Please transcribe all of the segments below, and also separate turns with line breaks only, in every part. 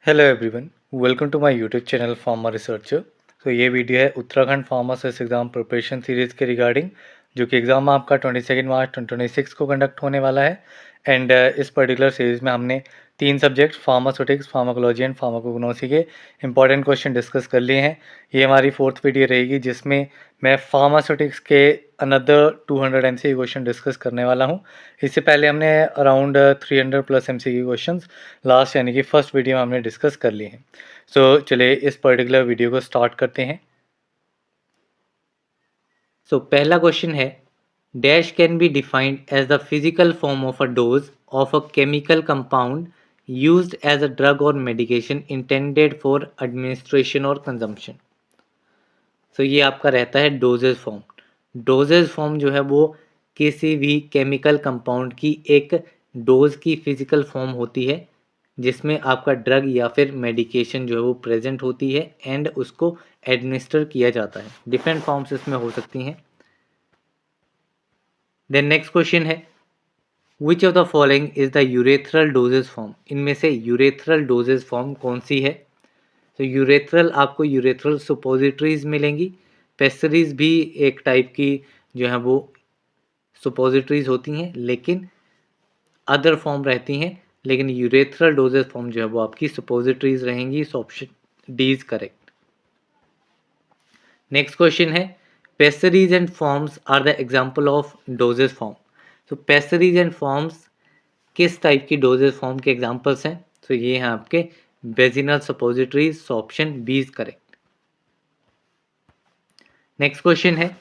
Hello everyone, welcome to my YouTube channel pharma researcher. तो ये video है Uttarakhand pharmacist exam preparation series के regarding, जो कि एग्ज़ाम आपका 22 मार्च 2026 को कंडक्ट होने वाला है। एंड इस पर्टिकुलर सीरीज़ में हमने 3 subject pharmaceutics, pharmacology and pharmacognosy के इंपॉर्टेंट क्वेश्चन डिस्कस कर लिए हैं। ये हमारी 4th वीडियो रहेगी, जिसमें मैं फार्मास्यूटिक्स के अनदर 200 एमसीक्यू क्वेश्चन डिस्कस करने वाला हूँ। इससे पहले हमने around 300 plus MCQ questions last यानी कि फर्स्ट वीडियो में हमने डिस्कस कर लिए हैं। सो चलिए इस पर्टिकुलर वीडियो को स्टार्ट करते हैं। पहला क्वेश्चन है, dash can be defined as the physical form of a dose of a chemical compound used as a drug और मेडिकेशन इंटेंडेड फॉर एडमिनिस्ट्रेशन और कंजम्पशन। ये आपका रहता है डोजेज फॉर्म। डोजेज फॉर्म जो है वो किसी भी केमिकल कंपाउंड की एक डोज की फिजिकल फॉर्म होती है, जिसमें आपका ड्रग या फिर मेडिकेशन जो है वो प्रेजेंट होती है एंड उसको एडमिनिस्टर किया जाता है। डिफरेंट फॉर्म्स इसमें हो सकती हैं। देन नेक्स्ट क्वेश्चन है, which of the following is the urethral doses form. इनमें से यूरेथ्रल डोजेज फॉर्म कौन सी है? यूरेथ्रल आपको यूरेथ्रल सुपोजिटरीज मिलेंगी। पेस्टरीज भी एक टाइप की जो है वो सुपोजिटरीज होती हैं, लेकिन अदर फॉर्म रहती हैं। लेकिन यूरेथ्रल डोजेज फॉर्म जो है वो आपकी सुपोजिटरीज रहेंगी। So option D is correct. Next question है, pessaries and forms are the example of dosage form. Pessaries and forms किस टाइप की डोजेज फॉर्म के एग्जाम्पल्स हैं? ये हैं आपके vaginal suppositories. So option B is correct. Next question है,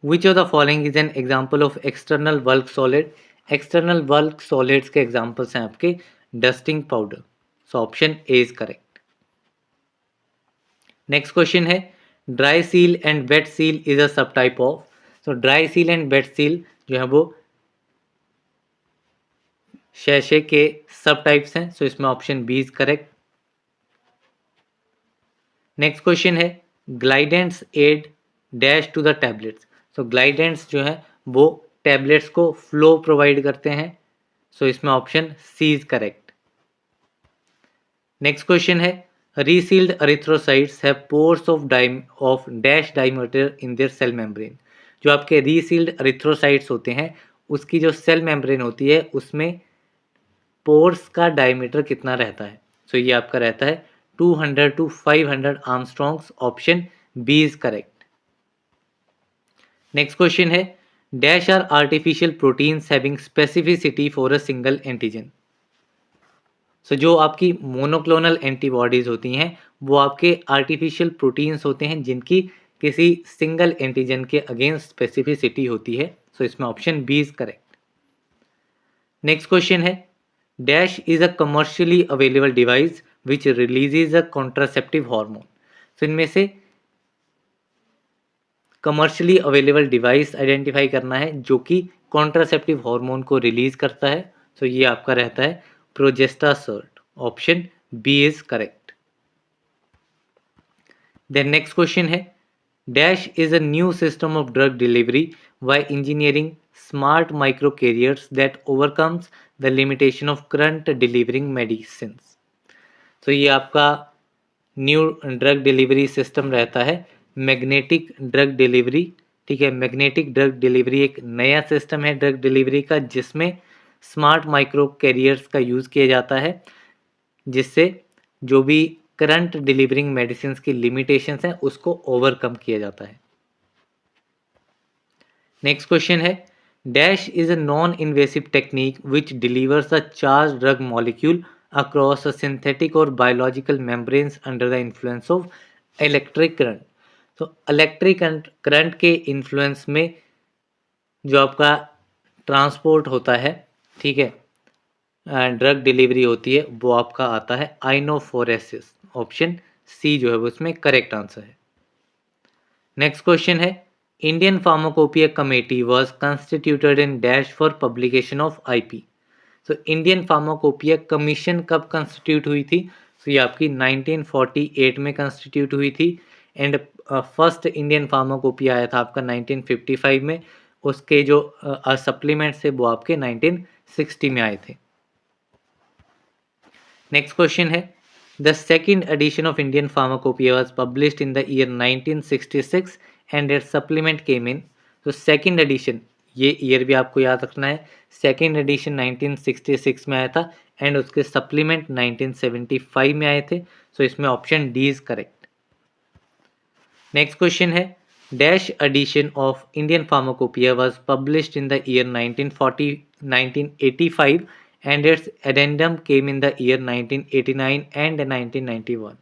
which of the following is an example of external bulk solid. External bulk solids के examples हैं आपके dusting powder. So option A is correct. Next question है, dry seal and wet seal is a sub type of. Dry seal and wet seal जो है वो sachet के sub types हैं। इसमें option B is correct. Next question है, glidants add dash to the tablets. Glidants जो है वो टैबलेट्स को फ्लो प्रोवाइड करते हैं। इसमें option C is correct. Next question है, resealed erythrocytes have pores of dash diameter in their cell membrane. जो आपके रीसील्ड एरिथ्रोसाइट्स होते हैं, उसकी जो सेल मेम्ब्रेन होती है उसमें पोर्स का डायमीटर कितना रहता है? ये आपका रहता है 200 to 500 angstroms. Option B is correct. Next question है, dash are artificial proteins having specificity for a single antigen. जो आपकी मोनोक्लोनल एंटीबॉडीज होती हैं वो आपके आर्टिफिशियल प्रोटीन्स होते हैं, जिनकी किसी सिंगल एंटीजन के अगेंस्ट स्पेसिफिसिटी होती है। इसमें option B is correct. Next question है, dash is a commercially available device which releases a contraceptive hormone. इनमें से कमर्शियली अवेलेबल डिवाइस आइडेंटिफाई करना है जो कि कॉन्ट्रासेप्टिव हार्मोन को रिलीज करता है। ये आपका रहता है Progestasert. Option B is correct. Then next question है, dash is a new system of drug delivery by engineering smart micro carriers that overcomes the limitation of current delivering medicine. ये आपका न्यू ड्रग डिलीवरी सिस्टम रहता है magnetic drug delivery. ठीक है, magnetic drug delivery एक नया system है drug delivery का, जिसमें स्मार्ट माइक्रो कैरियर्स का यूज़ किया जाता है, जिससे जो भी करंट डिलीवरिंग मेडिसिन की लिमिटेशंस हैं उसको ओवरकम किया जाता है। नेक्स्ट क्वेश्चन है, dash is a non invasive technique which delivers a charge drug molecule across a synthetic or biological membranes under the influence of electric current। Electric current के influence में जो आपका ट्रांसपोर्ट होता है, ठीक है, ड्रग डिलीवरी होती है, वो आपका आता है आइनोफोरेसिस। ऑप्शन सी जो है वो इसमें करेक्ट आंसर है। नेक्स्ट क्वेश्चन है, Indian pharmacopoeia committee was constituted in dash for publication of IP. Indian pharmacopoeia commission कब कंस्टिट्यूट हुई थी? ये आपकी 1948 में कंस्टिट्यूट हुई थी। एंड फर्स्ट इंडियन फार्माकोपिया आया था आपका 1955 में। उसके जो सप्लीमेंट्स थे वो आपके 1960 में आए थे। नेक्स्ट क्वेश्चन है, The second edition of Indian Pharmacopoeia was published in the year 1966 and its supplement came in. तो second edition, ये ईयर भी आपको याद रखना है, सेकेंड एडिशन 1966 में आया था एंड उसके सप्लीमेंट 1975 में आए थे. सो इसमें option D is correct. Next question है dash edition of Indian pharmacopoeia was published in the year 1985 and its addendum came in the year 1989 and 1991.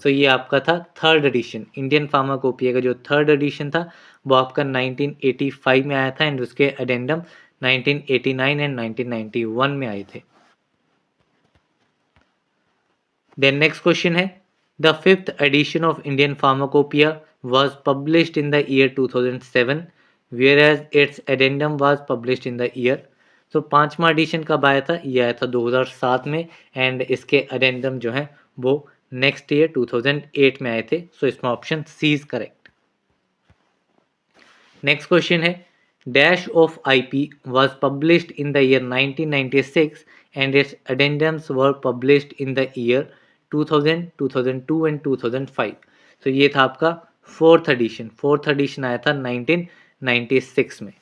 सो ये आपका था थर्ड एडिशन. इंडियन फार्माकोपिया का जो थर्ड एडिशन था वो आपका 1985 में आया था एंड उसके एडेंडम 1989 एंड 1991 में आए थे. देन नेक्स्ट क्वेश्चन है the fifth edition of Indian pharmacopoeia was published in the year 2007 whereas its addendum was published in the year. तो पांचवा एडिशन कब आया था? ये आया था 2007 में एंड इसके अडेंडम जो है वो नेक्स्ट ईयर 2008 में आए थे. सो इसमें option C is correct. Next question है dash of IP was published in the year 1996 and its addendums were published in the year 2000, 2002 and 2005. तो ये था आपका फोर्थ एडिशन. फोर्थ एडिशन आया था 1996 में.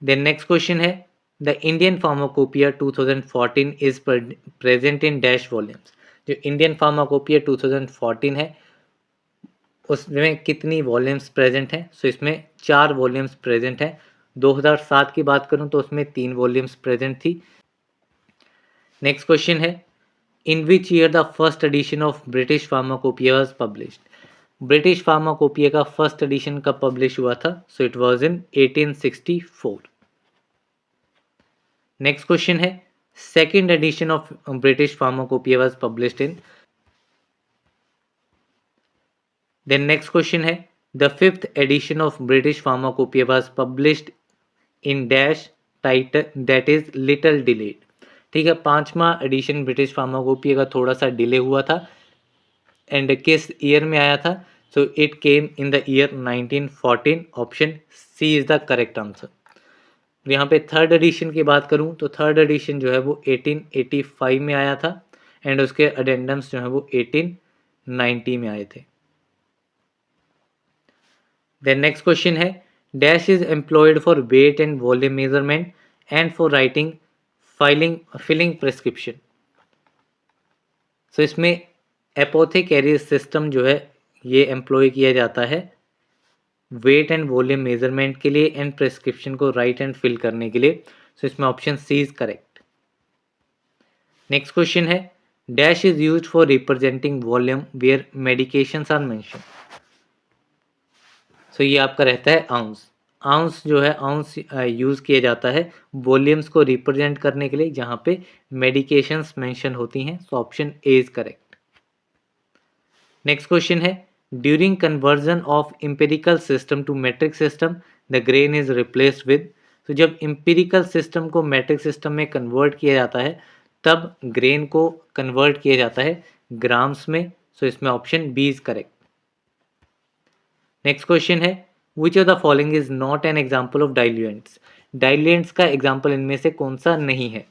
देन नेक्स्ट क्वेश्चन है the Indian pharmacopoeia 2014 is present in dash volumes. जो Indian pharmacopoeia 2014 है उसमें कितनी वॉल्यूम्स प्रेजेंट हैं? सो इसमें 4 वॉल्यूम्स प्रेजेंट हैं. 2007 की बात करूं तो उसमें 3 वॉल्यूम्स प्रेजेंट थी. नेक्स्ट क्वेश्चन है in which year the first edition of British pharmacopoeia was published. British pharmacopoeia का फर्स्ट एडिशन कब पब्लिश हुआ था? So it was in 1864. Next question है second edition of British pharmacopoeia was published in. Then next question है the fifth edition of British pharmacopoeia was published in dash title that is little delayed. ठीक है, पांचवा addition British pharmacopoeia का थोड़ा सा delay हुआ था एंड किस ईयर में आया था? So it came in the year 1914. Option C is the correct answer. यहाँ पे थर्ड एडिशन की बात करूँ तो थर्ड एडिशन जो है वो 1885 में आया था एंड उसके अडेंडम्स जो है वो 1890 में आए थे. देन नेक्स्ट क्वेश्चन है dash is employed for weight and volume measurement and for writing filling prescription. So इसमें एपोथेकेरी सिस्टम जो है ये एम्प्लॉय किया जाता है वेट एंड वॉल्यूम मेजरमेंट के लिए एंड प्रेस्क्रिप्शन को राइट एंड फिल करने के लिए. सो इसमें option C is correct. Next question है dash is used for representing volume where medications are mention. So ये आपका रहता है आउंस. आउंस जो है आउंस यूज़ किया जाता है वॉल्यूम्स को रिप्रेजेंट करने के लिए जहाँ पे मेडिकेशंस मेंशन होती हैं. So option A is correct. Next question है during conversion of empirical system to metric system the grain is replaced with. तो जब एम्पिरिकल सिस्टम को मैट्रिक सिस्टम में कन्वर्ट किया जाता है तब ग्रेन को कन्वर्ट किया जाता है ग्राम्स में. सो इसमें option B is correct. Next question है which of the following is not an example of diluents. Diluents का एग्जाम्पल इनमें से कौन सा नहीं है?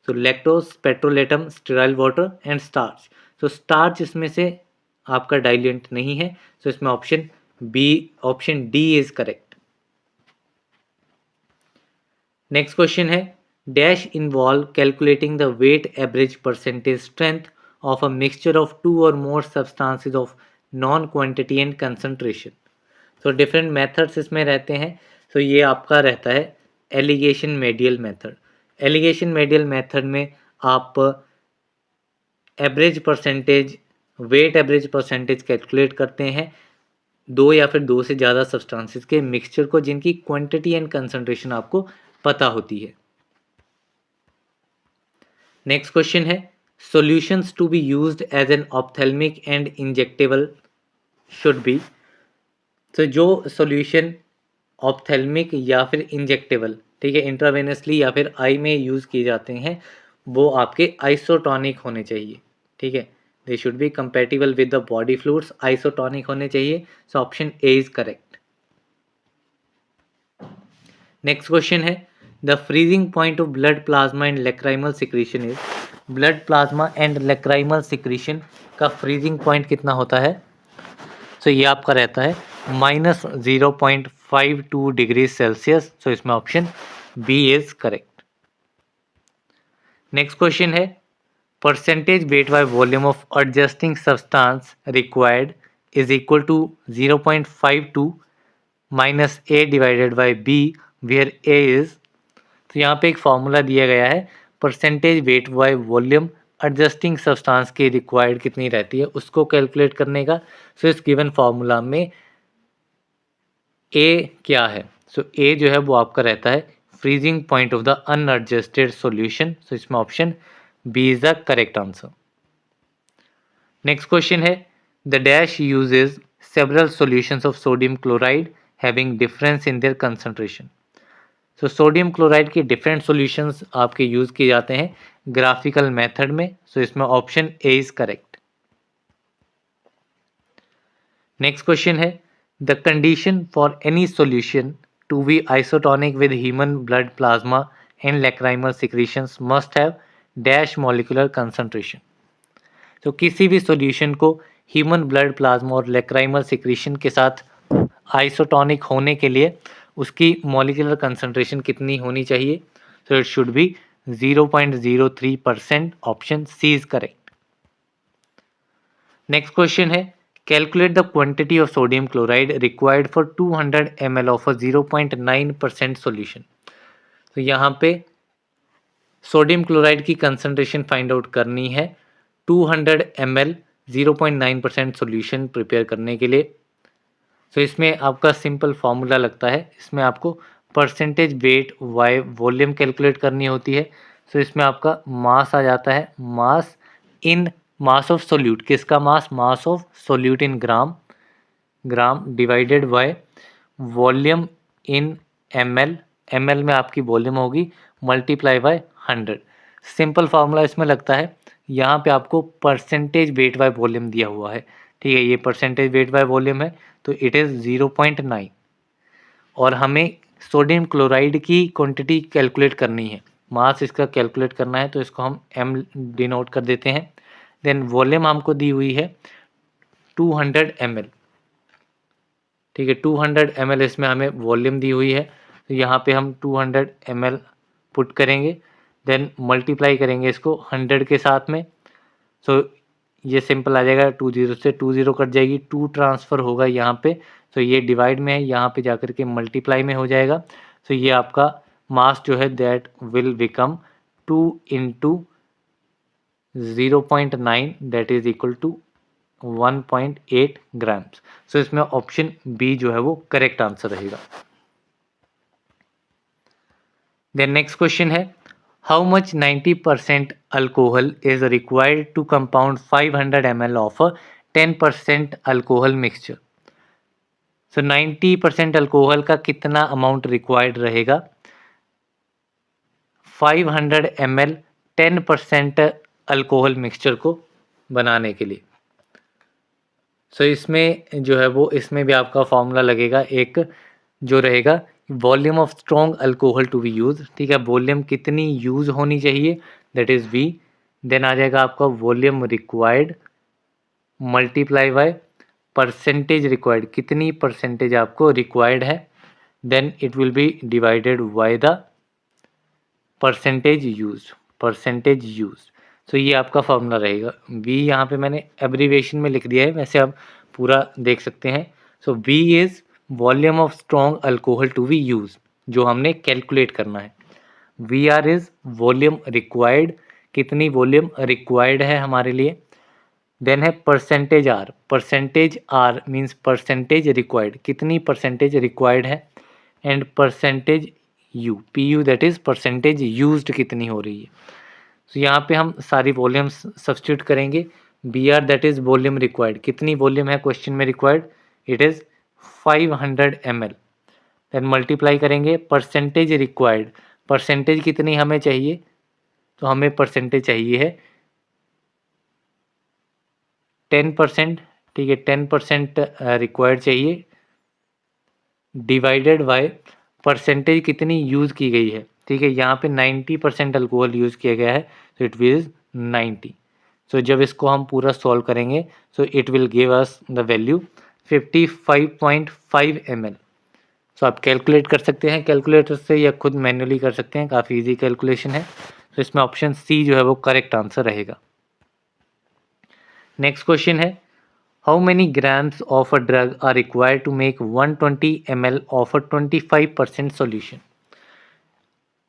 तो lactose, petrolatum, sterile water and starch. तो स्टार्च इसमें से आपका डाइल्यूएंट नहीं है. सो इसमें option B, option D is correct. Next question है dash involve calculating the weight average percentage strength of a mixture of two और मोर substances of known quantity and concentration. तो डिफरेंट मेथड्स इसमें रहते हैं. तो ये आपका रहता है alligation medial method. Alligation medial method में आप average percentage, weight average percentage calculate करते हैं दो या फिर दो से ज़्यादा सब्सटेंसेस के मिक्सचर को जिनकी क्वांटिटी एंड कंसंट्रेशन आपको पता होती है. नेक्स्ट क्वेश्चन है solutions to be used as an ophthalmic and injectable should be. तो जो सॉल्यूशन ऑप्थेल्मिक या फिर इंजेक्टेबल, ठीक है, इंट्रावेनसली या फिर आई में यूज़ किए जाते हैं वो आपके आइसोटॉनिक होने चाहिए. ठीक है, they should be compatible with the body fluids, isotonic होने चाहिए. So option A is correct. Next question है the freezing point of blood plasma and lacrimal secretion is, blood plasma and lacrimal secretion का freezing point कितना होता है? So ये आपका रहता है -0.52 डिग्री सेल्सियस। सो इसमें option B is correct. Next question है, percentage weight by volume of adjusting substance required is equal to 0.52 minus A divided by B, where A is. तो यहाँ पे एक फॉर्मूला दिया गया है, percentage weight by volume adjusting substance की required कितनी रहती है उसको कैलकुलेट करने का। सो इस गिवन फार्मूला में ए क्या है? सो ए जो है वो आपका रहता है freezing point of the unadjusted solution. So इसमें option B is the correct answer. Next question है, the dash uses several solutions of sodium chloride having difference in their concentration. So sodium chloride के different solutions आपके use किए जाते हैं graphical method में। So इसमें option A is correct. Next question है, the condition for any solution to be isotonic with human blood plasma and lacrimal secretions must have dash molecular concentration. तो किसी भी सॉल्यूशन को ह्यूमन ब्लड प्लाज्मा और lacrimal secretion के साथ isotonic होने के लिए उसकी मॉलिक्यूलर कंसंट्रेशन कितनी होनी चाहिए? तो it should be 0.03%। Option C is correct. Next question है, calculate the quantity of sodium chloride required for 200 ml of a 0.9% solution. तो यहाँ पे सोडियम क्लोराइड की कंसंट्रेशन फाइंड आउट करनी है 200 ml 0.9% सॉल्यूशन प्रिपेयर करने के लिए। तो इसमें आपका सिंपल फार्मूला लगता है, इसमें आपको percentage weight by volume calculate करनी होती है। तो इसमें आपका मास आ जाता है, मास इन मास ऑफ सोल्यूट, किसका mass? Mass of solute in gram, gram divided by volume in ml, ml में आपकी वॉल्यूम होगी मल्टीप्लाई बाय 100। सिंपल फार्मूला इसमें लगता है, यहाँ पे आपको परसेंटेज वेट बाय वॉल्यूम दिया हुआ है, ठीक है, ये परसेंटेज वेट बाय वॉल्यूम है तो इट इज़ 0.9 और हमें सोडियम क्लोराइड की क्वांटिटी कैलकुलेट करनी है, मास इसका कैलकुलेट करना है तो इसको हम m डिनोट कर देते हैं। देन वॉल्यूम हमको दी हुई है 200 ml, ठीक है, 200 ml इसमें हमें वॉल्यूम दी हुई है तो यहाँ पे हम 200 ml पुट करेंगे, देन मल्टीप्लाई करेंगे इसको 100 के साथ में। सो ये सिंपल आ जाएगा, 20 से 20 कट जाएगी, 2 ट्रांसफ़र होगा यहाँ पे, तो ये डिवाइड में है, यहाँ पे जाकर के मल्टीप्लाई में हो जाएगा। तो ये आपका मास जो है that will become 2 into 0.9 that is equal to 1.8 grams. So इसमें ऑप्शन बी जो है वो करेक्ट आंसर रहेगा। देन नेक्स्ट क्वेश्चन है, how much 90% alcohol is required to compound 500 ml of 10% alcohol mixture. So 90% alcohol का कितना अमाउंट रिक्वायर्ड रहेगा 500 ml 10% alcohol mixture को बनाने के लिए? सो इसमें जो है वो इसमें भी आपका फॉर्मूला लगेगा, एक जो रहेगा volume of strong alcohol to be use, ठीक है, वॉल्यूम कितनी यूज होनी चाहिए दैट इज वी, देन आ जाएगा आपका volume required multiply by percentage required, कितनी परसेंटेज आपको रिक्वायर्ड है, then it will be divided by the percentage use, percentage use. So ये आपका फॉर्मूला रहेगा। वी यहाँ पे मैंने एब्रीवेशन में लिख दिया है, वैसे आप पूरा देख सकते हैं। So V is volume of strong alcohol to be use, जो हमने कैलकुलेट करना है। V R is volume required, कितनी वॉल्यूम रिक्वायर्ड है हमारे लिए। देन है percentage R, percentage R means percentage required, कितनी परसेंटेज रिक्वायर्ड है। And percentage U, P U that is percentage used कितनी हो रही है। तो यहाँ पे हम सारी वॉल्यूम्स सब्स्टिट्यूट करेंगे। V R that is volume required, कितनी वॉल्यूम है क्वेश्चन में required, it is 500 ml। Then multiply करेंगे परसेंटेज रिक्वायर्ड, परसेंटेज कितनी हमें चाहिए, तो हमें परसेंटेज चाहिए है 10%, ठीक है, 10% रिक्वायर्ड चाहिए, डिवाइडेड बाय परसेंटेज कितनी यूज़ की गई है, ठीक है, यहाँ पे 90% अल्कोहल यूज़ किया गया है, तो इट विल 90। सो जब इसको हम पूरा सॉल्व करेंगे सो it will give us the value 55.5 ml। सो आप कैलकुलेट कर सकते हैं कैलकुलेटर से या खुद मैन्युअली कर सकते हैं, काफ़ी इजी कैलकुलेशन है। तो इसमें ऑप्शन सी जो है वो करेक्ट आंसर रहेगा। नेक्स्ट क्वेश्चन है, how many grams of a drug are required to make 120 ml of a 25% solution.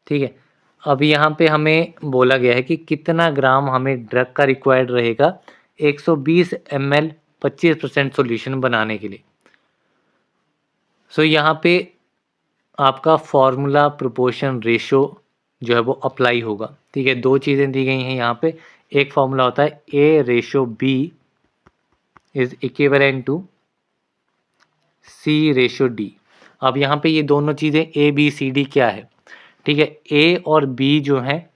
ठीक है, अब यहाँ पे हमें बोला गया है कि कितना ग्राम हमें ड्रग का रिक्वायर्ड रहेगा 120 ml 25% सॉल्यूशन बनाने के लिए। सो यहाँ पे आपका फॉर्मूला प्रोपोर्शन रेशो जो है वो अप्लाई होगा। ठीक है, दो चीज़ें दी गई हैं यहाँ पे। एक फॉर्मूला होता है A ratio B is equivalent to C ratio D। अब यहाँ पे ये दोनों चीज़ें A B C D क्या है? ठीक है, A और B जो हैं,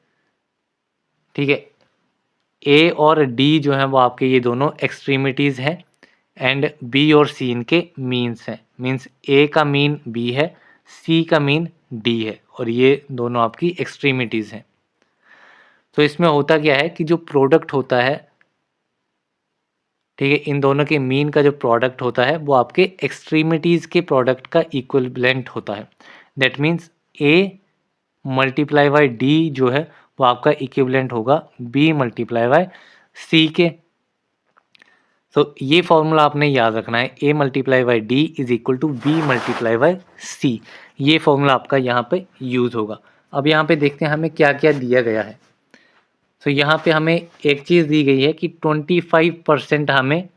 ठीक है, A और D जो हैं वो आपके ये दोनों एक्सट्रीमिटीज़ हैं एंड B और C इनके मीन्स हैं। मीन्स A का मीन B है, C का मीन D है और ये दोनों आपकी एक्सट्रीमिटीज़ हैं। तो इसमें होता क्या है कि जो प्रोडक्ट होता है, ठीक है, इन दोनों के मीन का जो प्रोडक्ट होता है वो आपके एक्सट्रीमिटीज़ के प्रोडक्ट का इक्विवेलेंट होता है। That means A multiply by D जो है वो आपका इक्विवेलेंट होगा B मल्टीप्लाई बाई C के। तो ये फॉर्मूला आपने याद रखना है, A multiply by D is equal to B multiply by C। ये फॉर्मूला आपका यहाँ पे यूज़ होगा। अब यहाँ पे देखते हैं हमें क्या क्या दिया गया है। तो यहाँ पे हमें एक चीज़ दी गई है कि 25% हमें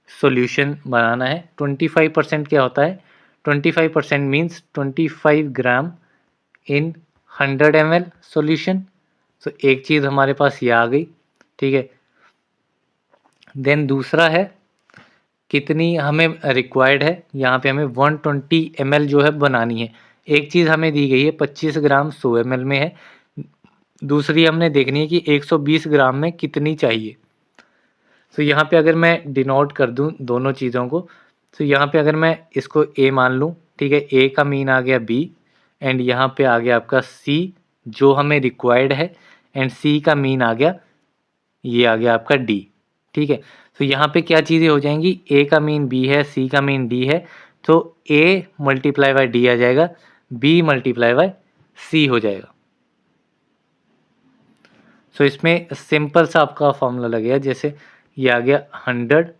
सॉल्यूशन बनाना है। 25% क्या होता है? 25% मीन्स 25 ग्राम इन 100 ml सॉल्यूशन। तो एक चीज़ हमारे पास ये आ गई, ठीक है। देन दूसरा है कितनी हमें रिक्वायर्ड है, यहाँ पे हमें 120 ml जो है बनानी है। एक चीज़ हमें दी गई है 25 ग्राम 100 ml में है, दूसरी हमने देखनी है कि 120 ग्राम में कितनी चाहिए। तो यहाँ पे अगर मैं डिनोट कर दूँ दोनों चीज़ों को, तो यहाँ पे अगर मैं इसको A मान लूँ, ठीक है, A का मीन आ गया B एंड यहाँ पे आ गया आपका C जो हमें रिक्वायर्ड है एंड C का मीन आ गया, ये आ गया आपका D। ठीक है, तो यहाँ पे क्या चीज़ें हो जाएंगी, A का मीन B है, C का मीन D है, तो A मल्टीप्लाई बाई D आ जाएगा, B मल्टीप्लाई बाई C हो जाएगा। सो इसमें सिंपल सा आपका फॉर्मूला लगेगा, जैसे ये आ गया 100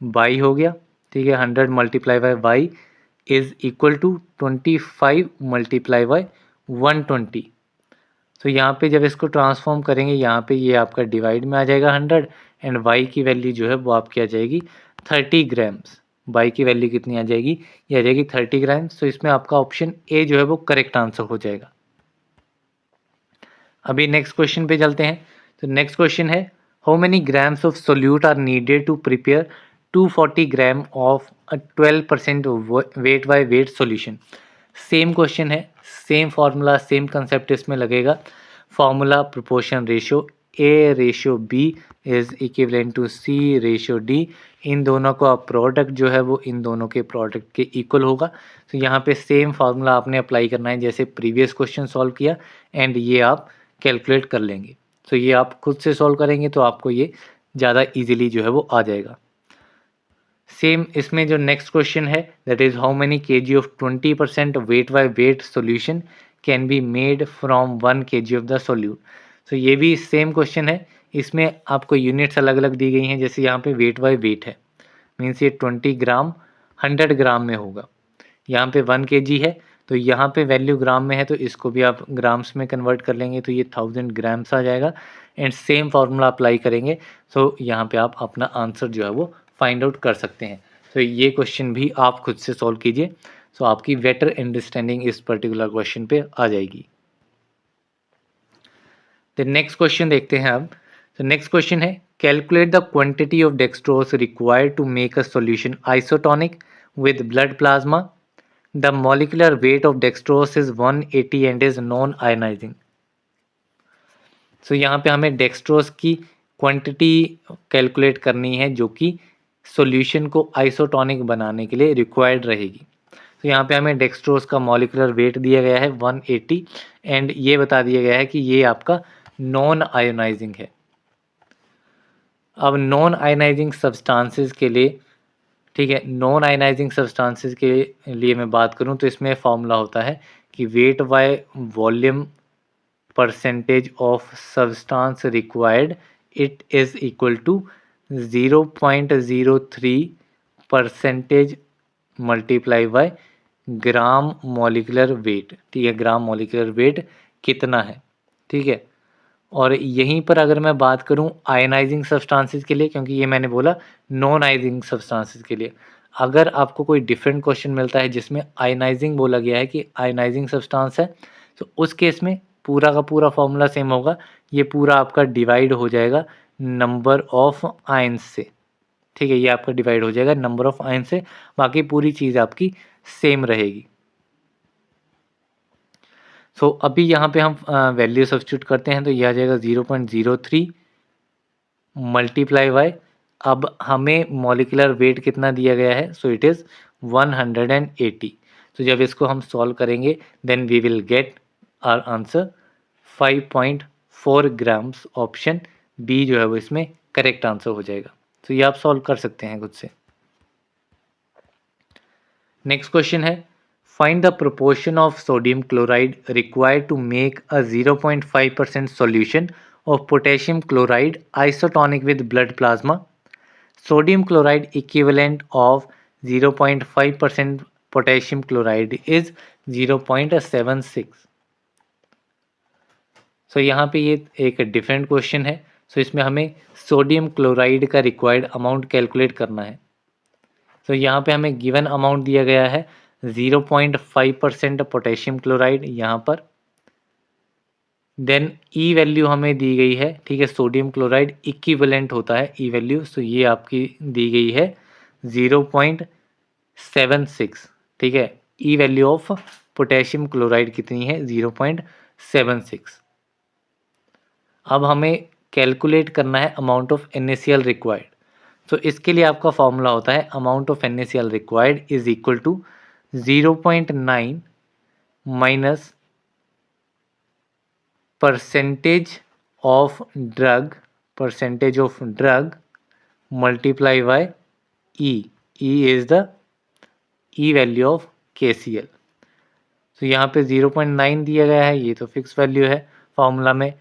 बाई हो गया, ठीक है, 100 multiply by Y is equal to 25 multiply by 120। तो यहाँ पे जब इसको ट्रांसफॉर्म करेंगे यहाँ पे ये आपका डिवाइड में आ जाएगा 100 एंड वाई की वैल्यू जो है वो आपकी आ जाएगी 30 ग्राम्स। वाई की वैल्यू कितनी आ जाएगी, ये आ जाएगी 30 ग्राम्स। तो इसमें आपका ऑप्शन ए जो है वो करेक्ट आंसर हो जाएगा। अभी नेक्स्ट क्वेश्चन पे चलते हैं। तो नेक्स्ट क्वेश्चन है, how many grams of solute are needed to prepare 240 gram of a 12% weight by weight solution. Same question है, सेम फार्मूला सेम कंसेप्ट इसमें लगेगा। Formula proportion ratio A ratio B is equivalent to C ratio D। इन दोनों का product जो है वो इन दोनों के प्रोडक्ट के इक्वल होगा। तो यहाँ पे सेम फार्मूला आपने अप्लाई करना है जैसे प्रीवियस क्वेश्चन सॉल्व किया एंड ये आप कैलकुलेट कर लेंगे। तो ये आप खुद से सॉल्व करेंगे तो आपको ये ज़्यादा इजीली जो है वो आ जाएगा। सेम इसमें जो नेक्स्ट क्वेश्चन है that is how many kg of 20% wait by weight solution can be made from 1 kg of the solute. तो ये भी सेम क्वेश्चन है, इसमें आपको यूनिट्स अलग अलग दी गई हैं। जैसे यहाँ पे वेट बाय वेट है, मीन्स ये 20 ग्राम 100 ग्राम में होगा। यहाँ पे 1 kg है तो यहाँ पे वैल्यू ग्राम में है तो इसको भी आप ग्राम्स में कन्वर्ट कर लेंगे तो ये 1000 ग्राम्स आ जाएगा एंड सेम फार्मूला अप्लाई करेंगे तो यहाँ पे आप अपना आंसर जो है वो फाइंड आउट कर सकते हैं। तो ये क्वेश्चन भी आप खुद से सॉल्व कीजिए, तो आपकी बेटर अंडरस्टैंडिंग इस पर्टिकुलर क्वेश्चन पे आ जाएगी। तो नेक्स्ट क्वेश्चन देखते हैं अब। तो नेक्स्ट क्वेश्चन है, calculate the quantity of dextrose required to make a solution isotonic with blood plasma. The molecular weight of dextrose is 180 and is non-ionizing। So यहाँ पे हमें डेक्सट्रोज की क्वांटिटी कैलकुलेट करनी है जो कि सॉल्यूशन को आइसोटोनिक बनाने के लिए रिक्वायर्ड रहेगी। तो यहाँ पे हमें डेक्सट्रोज का मॉलिक्यूलर वेट दिया गया है 180 एंड ये बता दिया गया है कि ये आपका नॉन आयोनाइजिंग है। अब नॉन आयोनाइजिंग सब्सटेंसेस के लिए, ठीक है, नॉन आयोनाइजिंग सब्सटेंसेस के लिए मैं बात करूँ तो इसमें फॉर्मूला होता है कि weight by volume percentage of substance required, it is equal to 0.03 percentage multiply by gram molecular weight. ठीक है, ग्राम मॉलिक्यूलर वेट कितना है, ठीक है। और यहीं पर अगर मैं बात करूं आयनाइजिंग सब्सटेंसेस के लिए, क्योंकि ये मैंने बोला नॉन आयनाइजिंग सब्सटेंसेस के लिए, अगर आपको कोई डिफरेंट क्वेश्चन मिलता है जिसमें आयनाइजिंग बोला गया है कि आयनाइजिंग सब्सटेंस है, तो उस केस में पूरा का पूरा फॉर्मूला सेम होगा। ये पूरा आपका डिवाइड हो जाएगा नंबर ऑफ आयंस से, ठीक है, ये आपका डिवाइड हो जाएगा नंबर ऑफ आयंस से, बाकी पूरी चीज़ आपकी सेम रहेगी। सो अभी यहाँ पे हम वैल्यू सब्स्टिट्यूट करते हैं तो ये आ जाएगा 0.03 मल्टीप्लाई बाय, अब हमें मॉलिक्यूलर वेट कितना दिया गया है, सो इट इज़ 180। तो जब इसको हम सॉल्व करेंगे then we will get our answer 5.4 grams. Option B जो है वो इसमें करेक्ट आंसर हो जाएगा। तो ये आप सॉल्व कर सकते हैं खुद से। नेक्स्ट क्वेश्चन है, find the proportion of sodium chloride required to make a 0.5% solution of potassium chloride isotonic with blood plasma. Sodium chloride equivalent of 0.5% potassium chloride is 0.76। So यहाँ पे ये एक डिफरेंट क्वेश्चन है। सो इसमें हमें sodium chloride का required amount calculate करना है। तो यहाँ पे हमें गिवन अमाउंट दिया गया है 0.5% पोटेशियम क्लोराइड यहाँ पर, देन ई वैल्यू हमें दी गई है, ठीक है, सोडियम क्लोराइड इक्विवेलेंट होता है ई वैल्यू, सो ये आपकी दी गई है 0.76, ठीक है। ई वैल्यू ऑफ पोटेशियम क्लोराइड कितनी है, 0.76। अब हमें कैलकुलेट करना है अमाउंट ऑफ NaCl रिक्वायर्ड। तो इसके लिए आपका फॉर्मूला होता है amount of NaCl required is equal to 0.9 minus percentage of drug multiply by E. E is the E value of KCl। तो यहाँ पे 0.9 दिया गया है, ये तो फिक्स वैल्यू है फॉर्मूला में।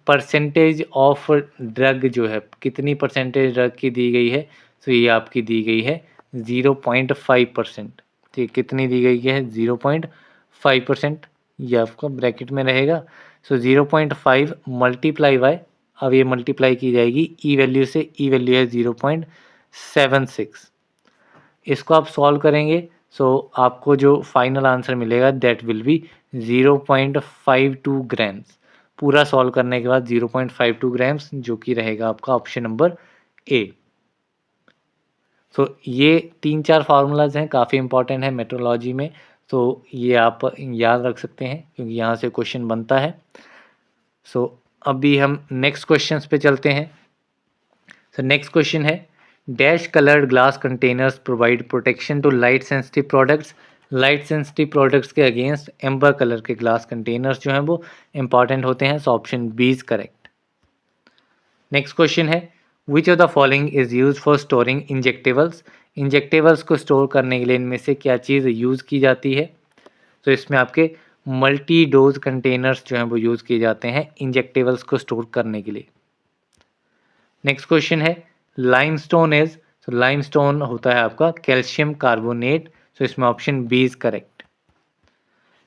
परसेंटेज ऑफ ड्रग जो है, कितनी परसेंटेज ड्रग की दी गई है, तो ये आपकी दी गई है 0.5%। ठीक, कितनी दी गई है, 0.5%, ये आपका ब्रैकेट में रहेगा। सो 0.5 मल्टीप्लाई बाय, अब ये मल्टीप्लाई की जाएगी ई वैल्यू से, ई वैल्यू है 0.76। इसको आप सॉल्व करेंगे सो आपको जो फाइनल आंसर मिलेगा दैट विल बी 0.52 ग्राम्स। पूरा सॉल्व करने के बाद 0.52 ग्राम्स, जो कि रहेगा आपका ऑप्शन नंबर ए। तो ये 3-4 फार्मूलाज हैं, काफ़ी इंपॉर्टेंट है मेट्रोलॉजी में, तो ये आप याद रख सकते हैं क्योंकि यहाँ से क्वेश्चन बनता है। सो अभी हम नेक्स्ट क्वेश्चन पे चलते हैं। सो नेक्स्ट क्वेश्चन है, dash coloured glass containers provide protection to light sensitive products. Light sensitive products के अगेंस्ट एम्बर कलर के ग्लास कंटेनर्स जो हैं वो इंपॉर्टेंट होते हैं। So option B is correct. Next question है, which of the following is use for storing injectables. Injectables को store करने के लिए इनमें से क्या चीज़ यूज़ की जाती है, तो इसमें आपके मल्टी डोज कंटेनर्स जो हैं वो यूज़ किए जाते हैं इंजेक्टेबल्स को स्टोर करने के लिए। नेक्स्ट क्वेश्चन है, लाइमस्टोन इज, तो लाइमस्टोन होता है आपका कैल्शियम कार्बोनेट, तो इसमें option B is correct.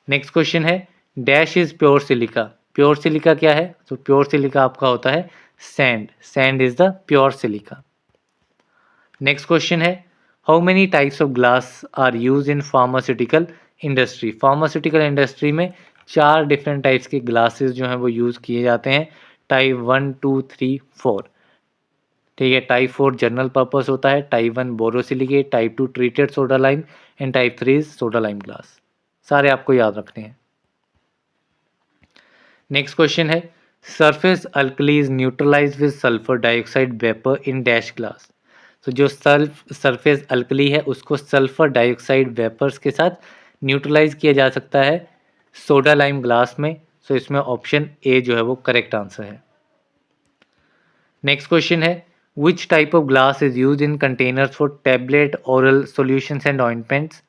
Next question है, dash is pure silica. Pure silica क्या है, तो प्योर सिलिका आपका होता है sand, sand is the pure silica. Next question है, how many types of glass are use in pharmaceutical industry. Pharmaceutical industry में 4 different types के ग्लासेस जो हैं वो यूज़ किए जाते हैं, टाइप 1, 2, 3, 4। ठीक है, टाइप 4 जनरल पर्पस होता है, type 1 borosilicate, type 2 treated soda lime and type 3 soda lime glass. सारे आपको याद रखने हैं। नेक्स्ट क्वेश्चन है, surface alkalis neutralize with sulphur dioxide vapour in dash glass. तो जो सरफेस अल्कली है उसको सल्फर डाइऑक्साइड वेपर्स के साथ न्यूट्रलाइज किया जा सकता है सोडा लाइम ग्लास में। सो इसमें ऑप्शन ए जो है वो करेक्ट आंसर है। नेक्स्ट क्वेश्चन है which type of glass is use in containers for tablet oral solutions and ointments.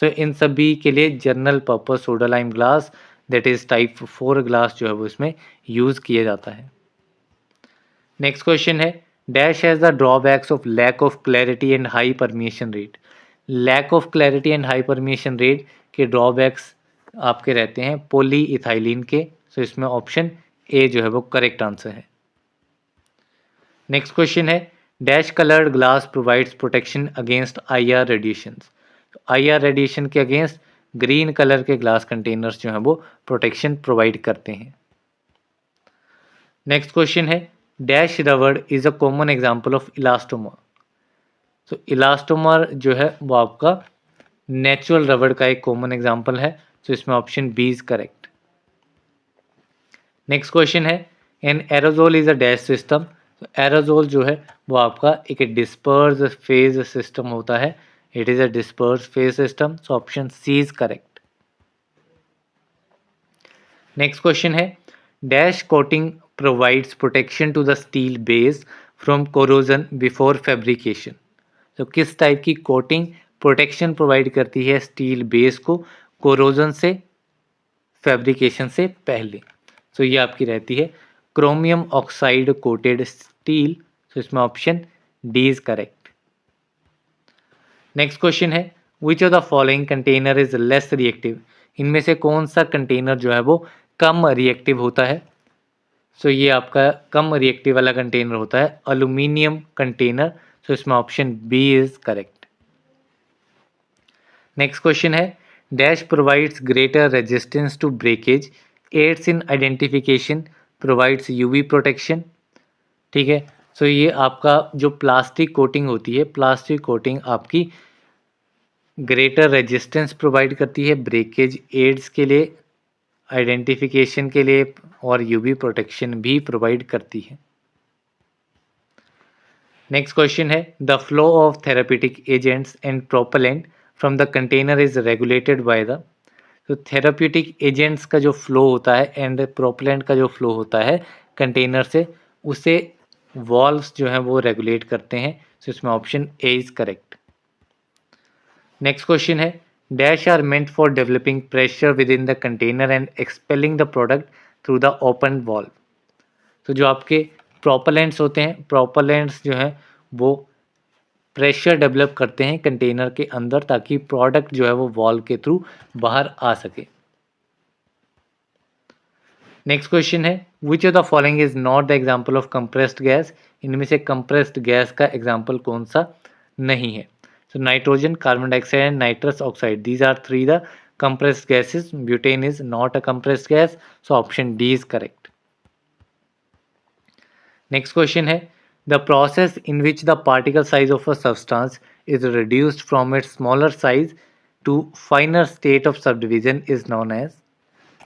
तो इन सभी के लिए general purpose soda lime glass that is type 4 glass जो है वो इसमें यूज किया जाता है। नेक्स्ट क्वेश्चन है dash has the drawbacks of lack of clarity and high permission rate. Lack of clarity and high permission rate के drawbacks आपके रहते हैं पॉली इथाइलिन के। सो इसमें ऑप्शन ए जो है वो करेक्ट आंसर है। नेक्स्ट क्वेश्चन है dash coloured glass provides protection against IR radiations. IR radiation के अगेंस्ट ग्रीन कलर के ग्लास कंटेनर्स जो हैं वो प्रोटेक्शन प्रोवाइड करते हैं। नेक्स्ट क्वेश्चन है डैश रबड़ is a common example of elastomer. तो इलास्टोमर जो है वो आपका नेचुरल रबड़ का एक कॉमन एग्जांपल है। तो इसमें option B is correct. Next question है an aerosol is a dash system. तो एरोजोल जो है वो आपका एक डिस्पर्स फेज सिस्टम होता है। It is a disperse phase system. So option C is correct. Next question है dash coating provides protection to the steel base from corrosion before fabrication. तो किस टाइप की कोटिंग प्रोटेक्शन प्रोवाइड करती है steel base को corrosion से fabrication से पहले। तो ये आपकी रहती है क्रोमियम ऑक्साइड कोटेड स्टील। तो इसमें option D is correct. Next question है which of the following container is less reactive. इनमें से कौन सा कंटेनर जो है वो कम रिएक्टिव होता है। सो ये आपका कम रिएक्टिव वाला कंटेनर होता है अल्यूमिनियम कंटेनर। सो इसमें option B is correct. Next question है dash provides greater resistance to breakage aids in identification provides UV protection. ठीक है। सो ये आपका जो प्लास्टिक कोटिंग होती है प्लास्टिक कोटिंग आपकी ग्रेटर रेजिस्टेंस प्रोवाइड करती है ब्रेकेज एड्स के लिए आइडेंटिफिकेशन के लिए और यूवी प्रोटेक्शन भी प्रोवाइड करती है। नेक्स्ट क्वेश्चन है the flow of therapeutic agents and propellant from the container is regulated by the. तो थेराप्यूटिक एजेंट्स का जो फ्लो होता है एंड प्रोपेलेंट का जो फ्लो होता है कंटेनर से उसे वॉल्व्स जो हैं वो रेगुलेट करते हैं। सो इसमें option A is correct. Next question है dash are meant for developing pressure within the container and expelling the product through the open valve. तो जो आपके प्रोपेलेंट्स होते हैं प्रोपेलेंट्स जो हैं वो प्रेशर डेवलप करते हैं कंटेनर के अंदर ताकि प्रोडक्ट जो है वो वॉल्व के थ्रू बाहर आ सके। नेक्स्ट क्वेश्चन है which of the following is not the example of compressed gas. इनमें से कंप्रेस्ड गैस का एग्जांपल कौन सा नहीं है। So nitrogen carbon dioxide and nitrous oxide these are three the compressed gases. Butane is not a compressed gas. So option D is correct. Next question है the process in which the particle size of a substance is reduced from its smaller size to finer state of subdivision is known as।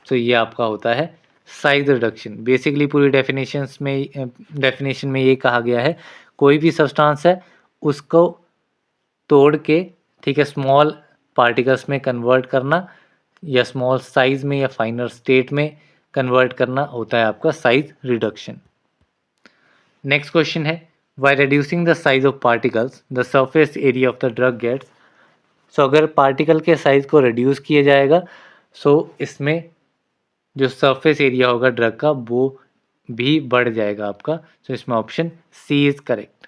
तो ये आपका होता है size reduction. Basically पूरी definition में ये कहा गया है कोई भी सब्सटेंस है उसको तोड़ के ठीक है स्मॉल पार्टिकल्स में कन्वर्ट करना या स्मॉल साइज में या फाइनर स्टेट में कन्वर्ट करना होता है आपका साइज रिडक्शन। नेक्स्ट क्वेश्चन है by reducing the size of particles the surface area of the drug gets. So अगर पार्टिकल के साइज को रिड्यूस किया जाएगा सो इसमें जो सरफेस एरिया होगा ड्रग का वो भी बढ़ जाएगा आपका। सो इसमें option C is correct.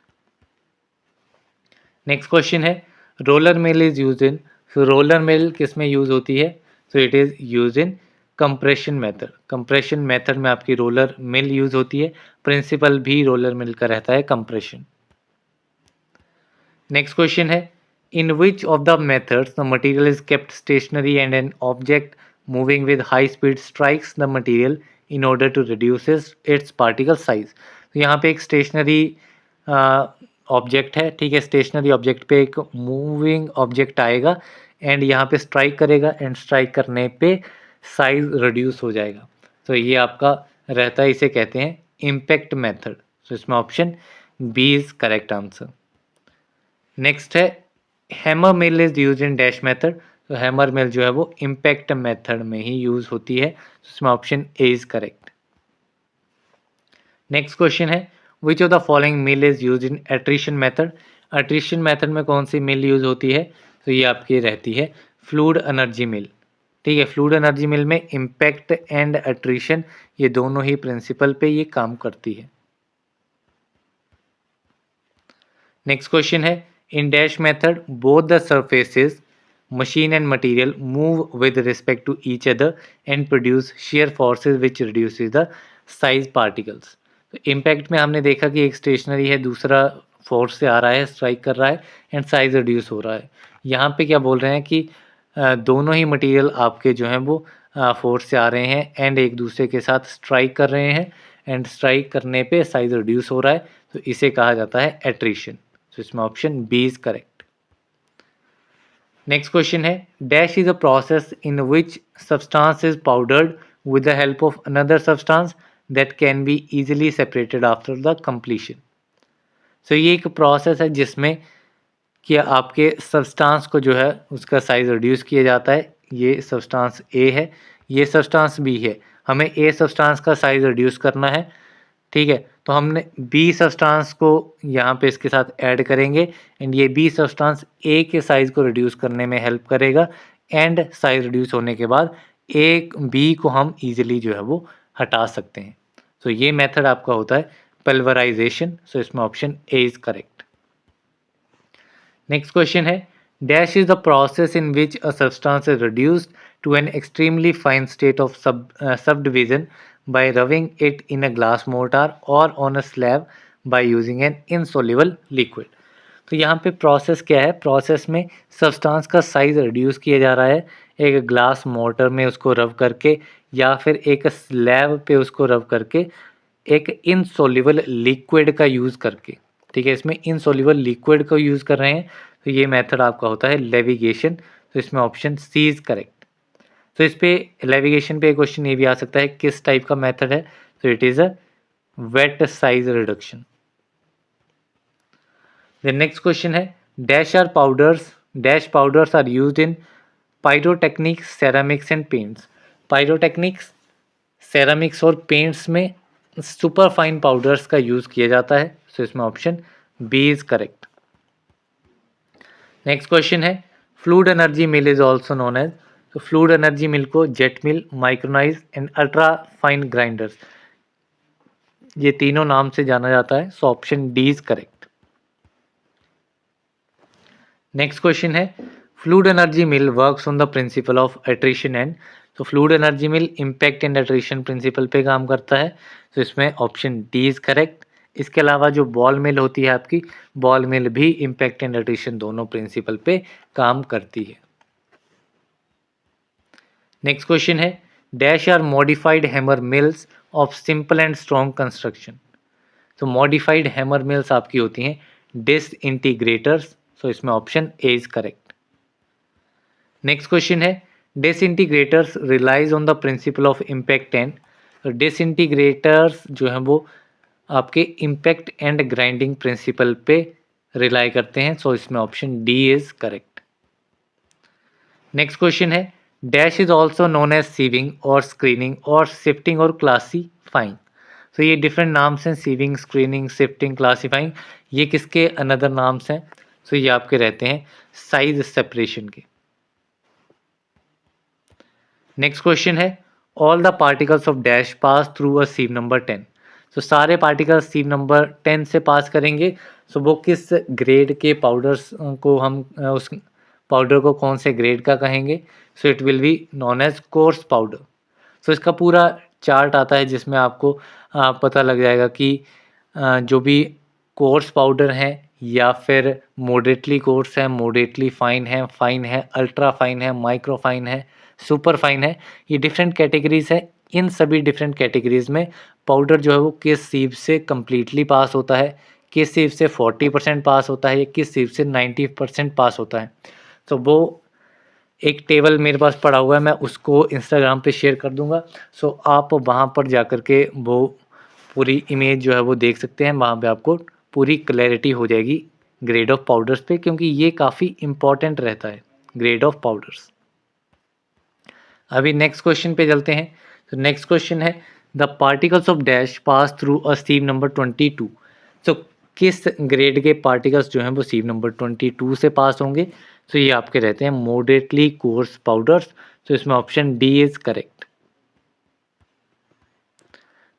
Next question है roller mill is use in. So roller mill किस में यूज होती है। So it is use in compression method. Compression method में आपकी रोलर मिल यूज होती है। प्रिंसिपल भी रोलर मिल का रहता है कंप्रेशन। नेक्स्ट क्वेश्चन है in which of the methods the material is kept stationary and an object moving with high speed strikes the material in order to reduce its particle size. तो यहाँ पे एक stationery object है ठीक है। Stationery object पे एक moving object आएगा एंड यहाँ पे स्ट्राइक करेगा एंड स्ट्राइक करने पे साइज रिड्यूस हो जाएगा। तो ये आपका रहता है इसे कहते हैं इम्पैक्ट मेथड। तो इसमें option B is correct answer. Next है hammer mill is use in dash method. तो हैमर मिल जो है वो इम्पैक्ट मेथड में ही यूज होती है, इसमें option A is correct. Next question है which of the following mill is use in attrition method. Attrition method में कौन सी मिल यूज होती है, तो ये आपकी रहती है फ्लूइड एनर्जी मिल। ठीक है, फ्लूइड एनर्जी मिल में इम्पैक्ट एंड एट्रिशन ये दोनों ही प्रिंसिपल पे ये काम करती है। नेक्स्ट क्वेश्चन है in dash method both the surfaces machine and material move with respect to each other and produce shear forces which reduces the size particles। तो इम्पैक्ट में हमने देखा कि एक स्टेशनरी है, दूसरा फोर्स से आ रहा है, स्ट्राइक कर रहा है एंड साइज रिड्यूस हो रहा है। यहाँ पे क्या बोल रहे हैं कि दोनों ही मटेरियल आपके जो हैं वो फोर्स से आ रहे हैं एंड एक दूसरे के साथ स्ट्राइक कर रहे हैं एंड स्ट्राइक करने पे साइज रिड्यूस हो रहा है, तो इसे कहा जाता है एट्रिशन। तो इसमें option B is correct. Next question है dash is a process in which substance is powdered with the help of another substance that can be easily separated after the completion. So ये एक process है जिसमें कि आपके substance को जो है उसका साइज रिड्यूस किया जाता है। ये सब्सटेंस ए है, ये सब्सटेंस बी है, हमें ए सब्सटेंस का साइज रिड्यूस करना है। ठीक है, तो हमने बी सब्सटेंस को यहाँ पे इसके साथ ऐड करेंगे एंड ये बी सब्सटेंस ए के साइज को रिड्यूस करने में हेल्प करेगा एंड साइज रिड्यूस होने के बाद ए बी को हम इजीली जो है वो हटा सकते हैं। तो ये मेथड आपका होता है पल्वराइजेशन। सो इसमें option A is correct. Next question है dash is the process in which a substance is reduced to an extremely fine state of subdivision by rubbing it in a glass mortar or on a slab by using an insoluble liquid। तो यहाँ पे process क्या है, process में substance का size reduce किया जा रहा है एक ग्लास मोटर में उसको रब करके या फिर एक स्लैब पे उसको रब करके एक इनसोल्यूबल लिक्विड का यूज़ करके। ठीक है, इसमें इनसोल्यूबल लिक्विड को यूज़ कर रहे हैं, तो ये मेथड आपका होता है लेविगेशन। तो इसमें ऑप्शन सी इज करेक्ट। तो इस पे लेविगेशन पे क्वेश्चन ये भी आ सकता है किस टाइप का मेथड है, तो it is a wet size reduction. The next question है dash powders are used in pyrotechnics ceramics and paints. Pyrotechnics ceramics और पेंट्स में सुपर फाइन पाउडर्स का यूज किया जाता है। सो इसमें option B is correct. Next question है fluid energy mill is also known as. तो फ्लूइड एनर्जी मिल को jet mill, micronize and ultra fine grinders ये तीनों नाम से जाना जाता है। So option D is correct. Next question है fluid energy mill works on the principle of attrition and. तो fluid energy mill impact and attrition principle पे काम करता है। तो इसमें ऑप्शन डी इज करेक्ट। इसके अलावा जो बॉल मिल होती है आपकी, बॉल मिल भी इम्पैक्ट एंड एट्रिशन दोनों प्रिंसिपल पे काम करती है। नेक्स्ट क्वेश्चन है dash are modified hammer mills of simple and strong construction. तो मॉडिफाइड हैमर मिल्स आपकी होती हैं डिसइंटीग्रेटर्स। सो इसमें option A is correct. Next question है disintegrators relies on the principle of impact and. Disintegrators जो हैं वो आपके इम्पैक्ट एंड ग्राइंडिंग प्रिंसिपल पे रिलाई करते हैं। सो इसमें option D is correct. Next question है dash is also known as sieving और स्क्रीनिंग और शिफ्टिंग और क्लासीफाइंग। तो ये डिफरेंट नाम्स हैं, सीविंग, स्क्रीनिंग, शिफ्टिंग, क्लासीफाइंग, ये किसके अनदर नाम्स हैं। तो ये आपके रहते हैं साइज सेपरेशन के। नेक्स्ट क्वेश्चन है all the particles of dash pass through a sieve number 10। तो सारे पार्टिकल्स सीव नंबर 10 से पास करेंगे। सो वो किस ग्रेड के पाउडर्स को हम उस पाउडर को कौन से ग्रेड का कहेंगे। So it will be known as coarse powder. So इसका पूरा चार्ट आता है जिसमें आपको पता लग जाएगा कि जो भी कोर्स पाउडर हैं या फिर मॉडरेटली कोर्स है, मॉडरेटली फाइन है, अल्ट्रा फाइन है, माइक्रो फाइन है, सुपर फाइन है, ये डिफरेंट कैटेगरीज है। इन सभी डिफरेंट कैटेगरीज में पाउडर जो है वो किस सीव से कम्प्लीटली पास होता है, किस सीव से 40% पास होता है या किस सीव से 90% पास होता है। तो वो एक टेबल मेरे पास पड़ा हुआ है, मैं उसको इंस्टाग्राम पे शेयर कर दूंगा। सो आप वहाँ पर जा कर के वो पूरी इमेज जो है वो देख सकते हैं, वहाँ पे आपको पूरी क्लैरिटी हो जाएगी ग्रेड ऑफ पाउडर्स पे, क्योंकि ये काफ़ी इंपॉर्टेंट रहता है ग्रेड ऑफ पाउडर्स। अभी नेक्स्ट क्वेश्चन पे चलते हैं। तो नेक्स्ट क्वेश्चन है the particles of dash pass through a sieve number 22। तो किस ग्रेड के पार्टिकल्स जो हैं वो सीव नंबर 22 से पास होंगे? तो ये आपके रहते हैं मॉडरेटली कोर्स पाउडर्स। तो इसमें option D is correct.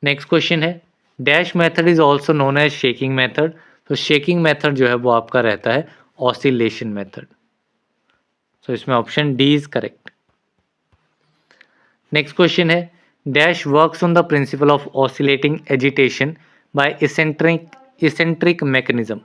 Next question है dash method is also known as shaking method. तो शेकिंग मेथड जो है वो आपका रहता है ऑसिलेशन मेथड। तो इसमें option D is correct. Next question है dash works on the principle of oscillating agitation by eccentric mechanism.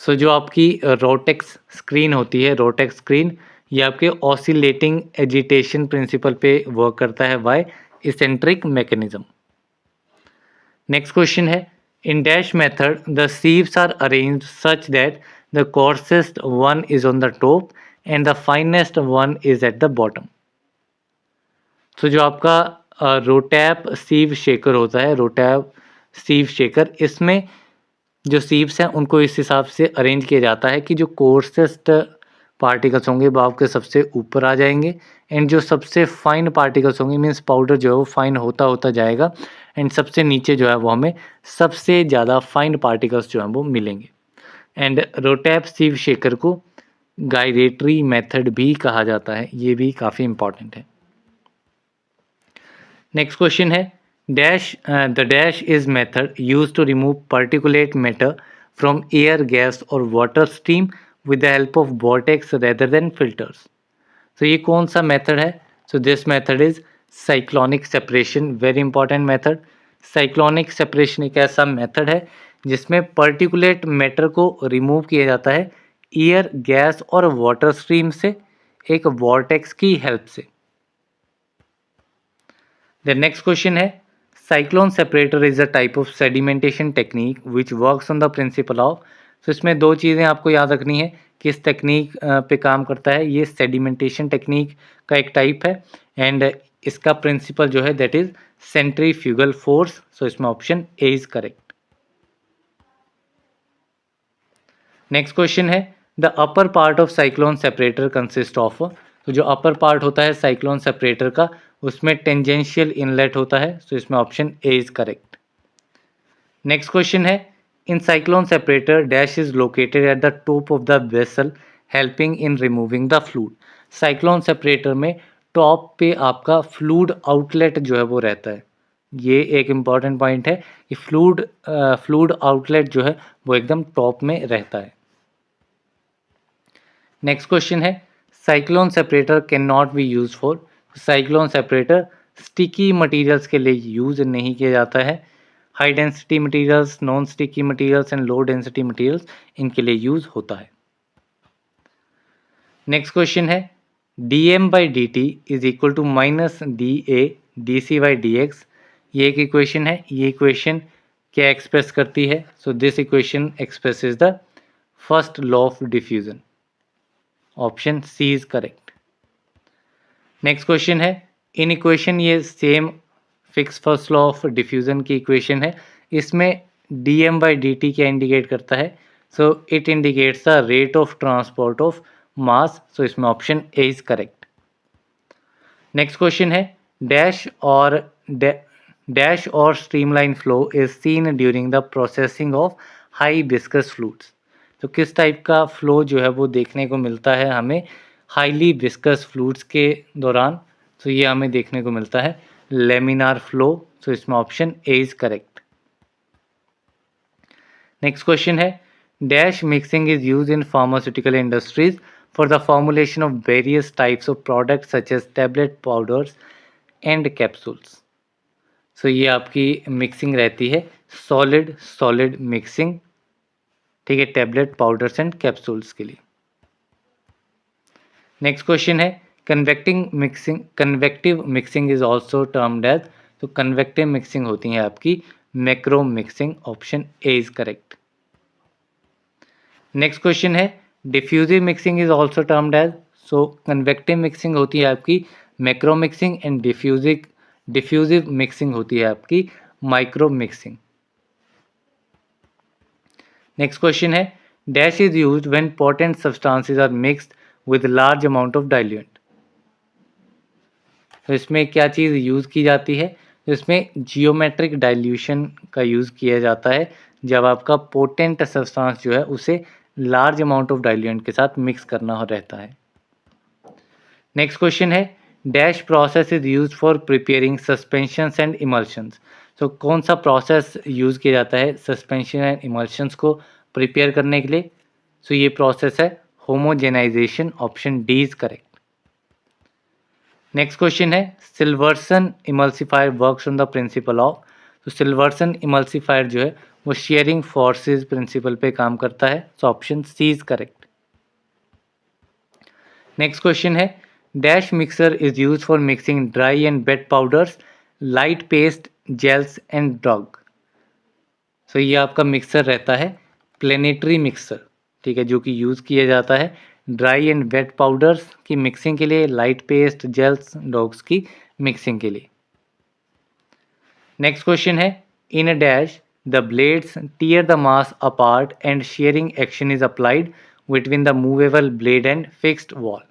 So जो आपकी रोटेक्स स्क्रीन होती है, रोटेक्स स्क्रीन, ये आपके ऑसिलेटिंग एजिटेशन प्रिंसिपल पे वर्क करता है by eccentric mechanism. Next question है in dash method the sieves are arranged such that the coarsest one is on the top and the finest one is at the bottom. तो जो आपका रोटैप sieve shaker होता है, रोटैप sieve shaker, इसमें जो sieves हैं उनको इस हिसाब से अरेंज किया जाता है कि जो कोर्सेस्ट पार्टिकल्स होंगे वो आपके सबसे ऊपर आ जाएंगे एंड जो सबसे फाइन पार्टिकल्स होंगे, मीन्स पाउडर जो है वो फाइन होता होता जाएगा एंड सबसे नीचे जो है वो हमें सबसे ज़्यादा फाइन पार्टिकल्स जो हैं वो मिलेंगे। एंड रोटैप सीव शेकर को गायरेटरी मेथड भी कहा जाता है, ये भी काफ़ी इंपॉर्टेंट है। नेक्स्ट क्वेश्चन है dash the dash is method use to remove particulate matter from air, gas और water stream with the help of vortex rather than filters. तो ये कौन सा मेथड है? So this method is cyclonic separation, very important method. Cyclonic separation एक ऐसा method है जिसमें पर्टिकुलेट मैटर को रिमूव किया जाता है एयर, गैस और वाटर स्ट्रीम से एक वॉर्टेक्स की हेल्प से। The next question है cyclone separator is a type of sedimentation technique which works on the principle of। तो इसमें दो चीज़ें आपको याद रखनी है, किस टेक्निक पे काम करता है। ये सेडिमेंटेशन टेक्निक का एक टाइप है एंड इसका प्रिंसिपल जो है that is centrifugal force. So इसमें option A is correct. Next question है the upper part of cyclone separator consist of. तो जो अपर पार्ट होता है साइक्लोन सेपरेटर का, उसमें टेंजेंशियल इनलेट होता है। तो इसमें option A is correct. Next question है in cyclone separator dash is located at the top of the vessel helping in removing the fluid. Cyclone separator में टॉप पे आपका फ्लूड आउटलेट जो है वो रहता है। ये एक इम्पॉर्टेंट पॉइंट है कि फ्लूड आउटलेट जो है वो एकदम टॉप में रहता है। नेक्स्ट क्वेश्चन है cyclone separator can not be use for. Cyclone separator sticky materials के लिए यूज नहीं किया जाता है। High density materials, non sticky materials and low density materials इनके लिए यूज होता है। नेक्स्ट क्वेश्चन है D M by D T is equal to minus D A D C by D X. ये एक इक्वेशन है। ये इक्वेशन क्या एक्सप्रेस करती है? So this equation expresses the first law of diffusion. Option C is correct. Next question है in equation, ये same Fick's first law of diffusion की इक्वेशन है। इसमें D M by D T क्या indicate करता है? So it indicates the rate of transport of mass. So इसमें option A is correct. Next question है dash और streamline flow is seen during the processing of high viscous fluids. तो किस type का flow जो है वो देखने को मिलता है हमें हाईली विस्कस फ्लूइड्स के दौरान? तो ये हमें देखने को मिलता है लेमिनार फ्लो। तो इसमें option A is correct. Next question है dash mixing is use in pharmaceutical industries for the formulation of various types of products such as tablet, powders and capsules. So ये आपकी मिक्सिंग रहती है solid solid mixing, ठीक है, tablet, powders and capsules के लिए। Next question है convective mixing is also termed as. तो कन्वेक्टिव मिक्सिंग होती है आपकी macro mixing. Option A is correct. Next question है diffusive mixing is also termed as. So convective mixing होती है आपकी macro mixing and diffusive mixing होती है आपकी माइक्रो मिक्सिंग। नेक्स्ट क्वेश्चन है dash is used when potent substances are mixed with large amount of diluent. तो इसमें क्या चीज़ यूज़ की जाती है, तो इसमें जियोमेट्रिक डाइल्यूशन का यूज़ किया जाता है जब आपका पोटेंट सब्सटेंस जो है उसे लार्ज अमाउंट ऑफ डाइल्यूएंट के साथ मिक्स करना रहता है। नेक्स्ट क्वेश्चन है dash process is use for preparing suspensions and emulsions. तो कौन सा प्रोसेस यूज़ किया जाता है सस्पेंशन एंड इमल्शंस को प्रिपेयर करने के लिए, तो ये प्रोसेस है homogenization, option D is correct. Next question है Silverson emulsifier works on the principle of. तो सिल्वर्सन इमल्सिफायर जो है वो शेयरिंग फोर्सेस प्रिंसिपल पे काम करता है, तो option C is correct. Next question है dash mixer is use for mixing dry and wet powders, light paste, gels and drug. So ये आपका मिक्सर रहता है प्लेनेटरी मिक्सर, ठीक है, जो कि यूज़ किया जाता है ड्राई एंड वेट पाउडर्स की मिक्सिंग के लिए, लाइट पेस्ट, जेल्स, डॉग्स की मिक्सिंग के लिए। नेक्स्ट क्वेश्चन है in a dash the blades tear the mass apart and shearing action is applied between the movable blade and fixed wall.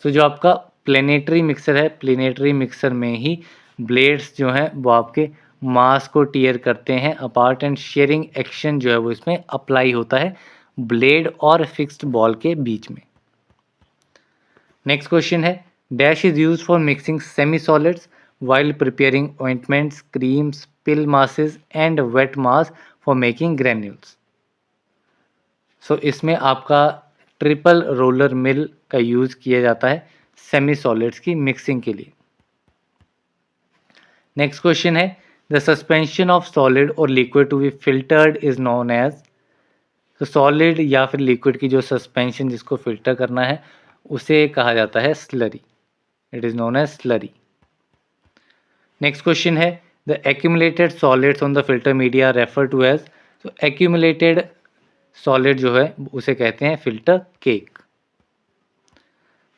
तो जो आपका प्लेनेटरी मिक्सर है, प्लेनेटरी मिक्सर में ही ब्लेड्स जो हैं वो आपके मास को टीयर करते हैं अपार्ट एंड शेयरिंग एक्शन जो है वो इसमें अप्लाई होता है ब्लेड और फिक्स्ड बॉल के बीच में। नेक्स्ट क्वेश्चन है dash is use for mixing semi solids while preparing ointments, creams, pill masses and wet mass for making granules. So इसमें आपका ट्रिपल रोलर मिल का यूज़ किया जाता है सेमी सॉलिड्स की मिक्सिंग के लिए। नेक्स्ट क्वेश्चन है द सस्पेंशन ऑफ सॉलिड और liquid to be filtered is known as. तो सॉलिड या फिर लिक्विड की जो सस्पेंशन जिसको फिल्टर करना है उसे कहा जाता है slurry, it is known as slurry. Next question है the accumulated solids on the filter media refer to as. तो एक्यूमुलेटेड सॉलिड जो है उसे कहते हैं फिल्टर केक।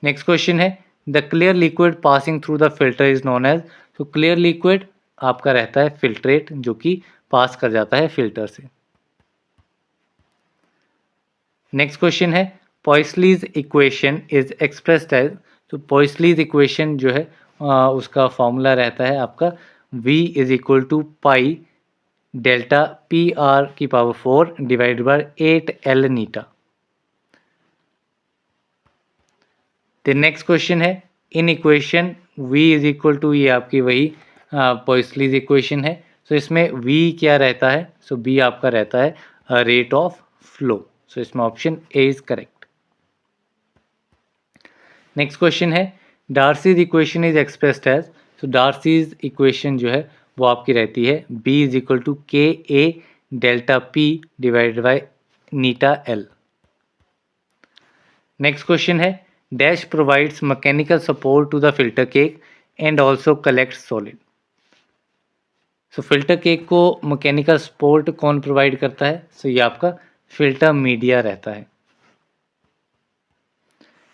नेक्स्ट क्वेश्चन है the clear liquid passing through the filter is known as. तो clear liquid आपका रहता है फिल्ट्रेट जो कि पास कर जाता है फिल्टर से। नेक्स्ट क्वेश्चन है पॉइसलीज इक्वेशन इज एक्सप्रेस्ड एज। तो पॉइसलीज इक्वेशन जो है उसका फॉर्मूला रहता है आपका v is equal to pi delta P R की पावर 4 डिवाइडेड बाय 8 L नीटा। तो नेक्स्ट क्वेश्चन है in equation v is equal to, ये आपकी वही पॉइसलीज इक्वेशन है, सो इसमें v क्या रहता है, सो b आपका रहता है रेट ऑफ फ्लो, सो इसमें option A is correct. Next question है Darcy's equation is expressed as. So Darcy's equation जो है वो आपकी रहती है b is equal to K A delta p divided by eta l। Next question है dash provides mechanical support to the filter cake and also collect solid. So filter cake को mechanical support कौन provide करता है, so ये आपका filter media रहता है।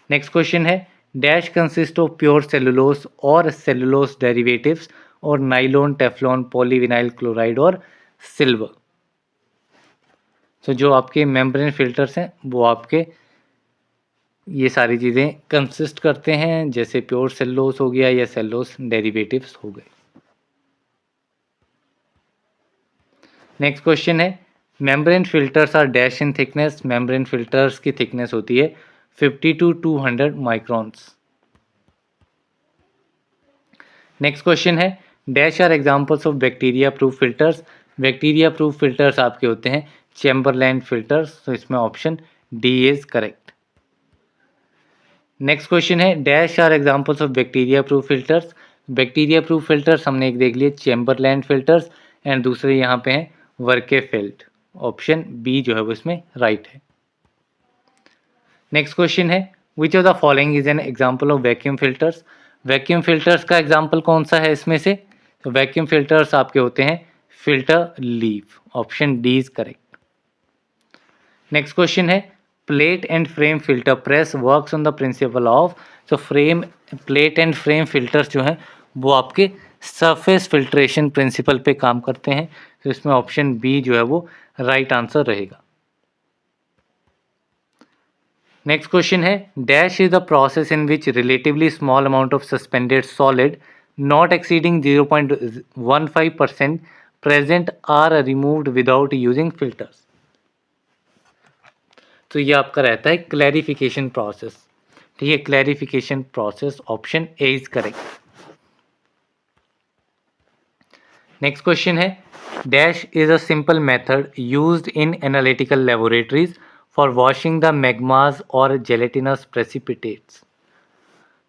Next question है dash consist of pure cellulose और सेलुलोस डेरिवेटिव्स और नाइलॉन, टेफ्लॉन, पॉलीविनाइल क्लोराइड और सिल्वर। सो जो आपके मेम्ब्रेन फिल्टर्स हैं वो आपके ये सारी चीज़ें कंसिस्ट करते हैं, जैसे प्योर सेलुलोस हो गया या सेलुलोस डेरिवेटिव्स हो गए। नेक्स्ट क्वेश्चन है membrane filters are dash in thickness. Membrane filters की थिकनेस होती है 50 to 200 माइक्रॉन्स। नेक्स्ट क्वेश्चन है dash are examples of bacteria proof filters. Bacteria proof filters आपके होते हैं चैम्बरलैंड फिल्टर्स, तो इसमें option D is correct. Next question है dash are examples of bacteria proof filters. Bacteria proof filters हमने एक देख लिए चैम्बरलैंड फिल्टर्स एंड दूसरे यहाँ पे हैं वर्केफेल्ड, ऑप्शन बी जो है वो इसमें राइट है। नेक्स्ट क्वेश्चन है which of the following is an example of vacuum filters. Vacuum filters का एग्जांपल कौन सा है इसमें से, तो वैक्यूम फिल्टर्स आपके होते हैं filter leaf, option D is correct. Next question है plate and frame filter press works on the principle of. तो frame, plate and frame filters जो हैं वो आपके सरफेस फिल्ट्रेशन प्रिंसिपल पे काम करते हैं। तो इसमें ऑप्शन बी जो है वो राइट आंसर रहेगा। नेक्स्ट क्वेश्चन है, dash is the process in which relatively small amount of suspended solid not exceeding 0.15% present are removed without using filters. तो ये आपका रहता है क्लैरिफिकेशन प्रोसेस। ठीक है, clarification process, option A is correct. Next question है, dash is a simple method used in analytical laboratories for washing the magmas और gelatinous precipitates.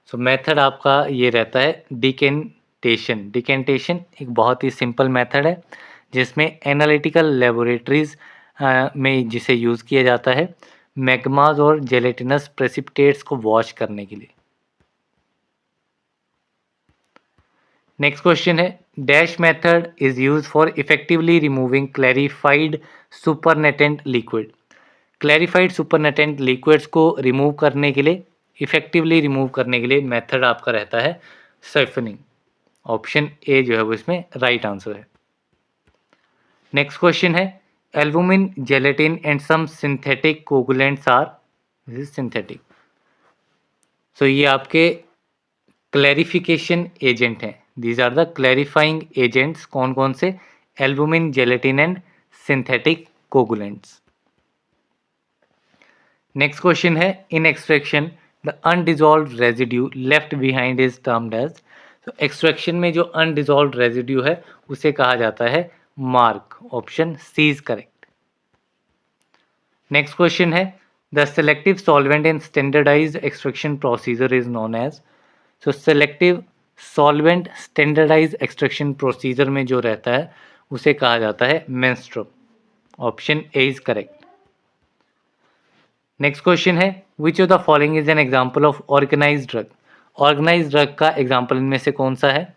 सो method आपका ये रहता है डिकेंटेशन। डिकेंटेशन एक बहुत ही सिंपल मेथड है जिसमें एनालिटिकल लेबोरेटरीज में जिसे यूज़ किया जाता है मैग्मास और जेलेटिनस प्रेसिपिटेट्स को वॉश करने के लिए। नेक्स्ट क्वेश्चन है, dash method is use for effectively removing clarified supernatant liquid. Clarified supernatant liquids को रिमूव करने के लिए, इफेक्टिवली रिमूव करने के लिए मेथड आपका रहता है साइफनिंग। ऑप्शन ए जो है वो इसमें राइट आंसर है। नेक्स्ट क्वेश्चन है, albumin, gelatin and some synthetic coagulants are, this is synthetic. So ये आपके क्लैरिफिकेशन एजेंट हैं। These are the clarifying agents. कौन कौन से? Albumin, gelatin and synthetic coagulants. Next question है, in extraction the undissolved residue left behind is termed as. तो extraction में जो अनडिजॉल्व्ड रेजिड्यू है उसे कहा जाता है marc. Option C is correct. Next question है, the selective solvent in standardised extraction procedure is known as. So selective solvent standardised extraction procedure में जो रहता है उसे कहा जाता है menstruum. Option A is correct. Next question है, which of the following is an example of organised drug. Organised drug का एग्जांपल इनमें से कौन सा है?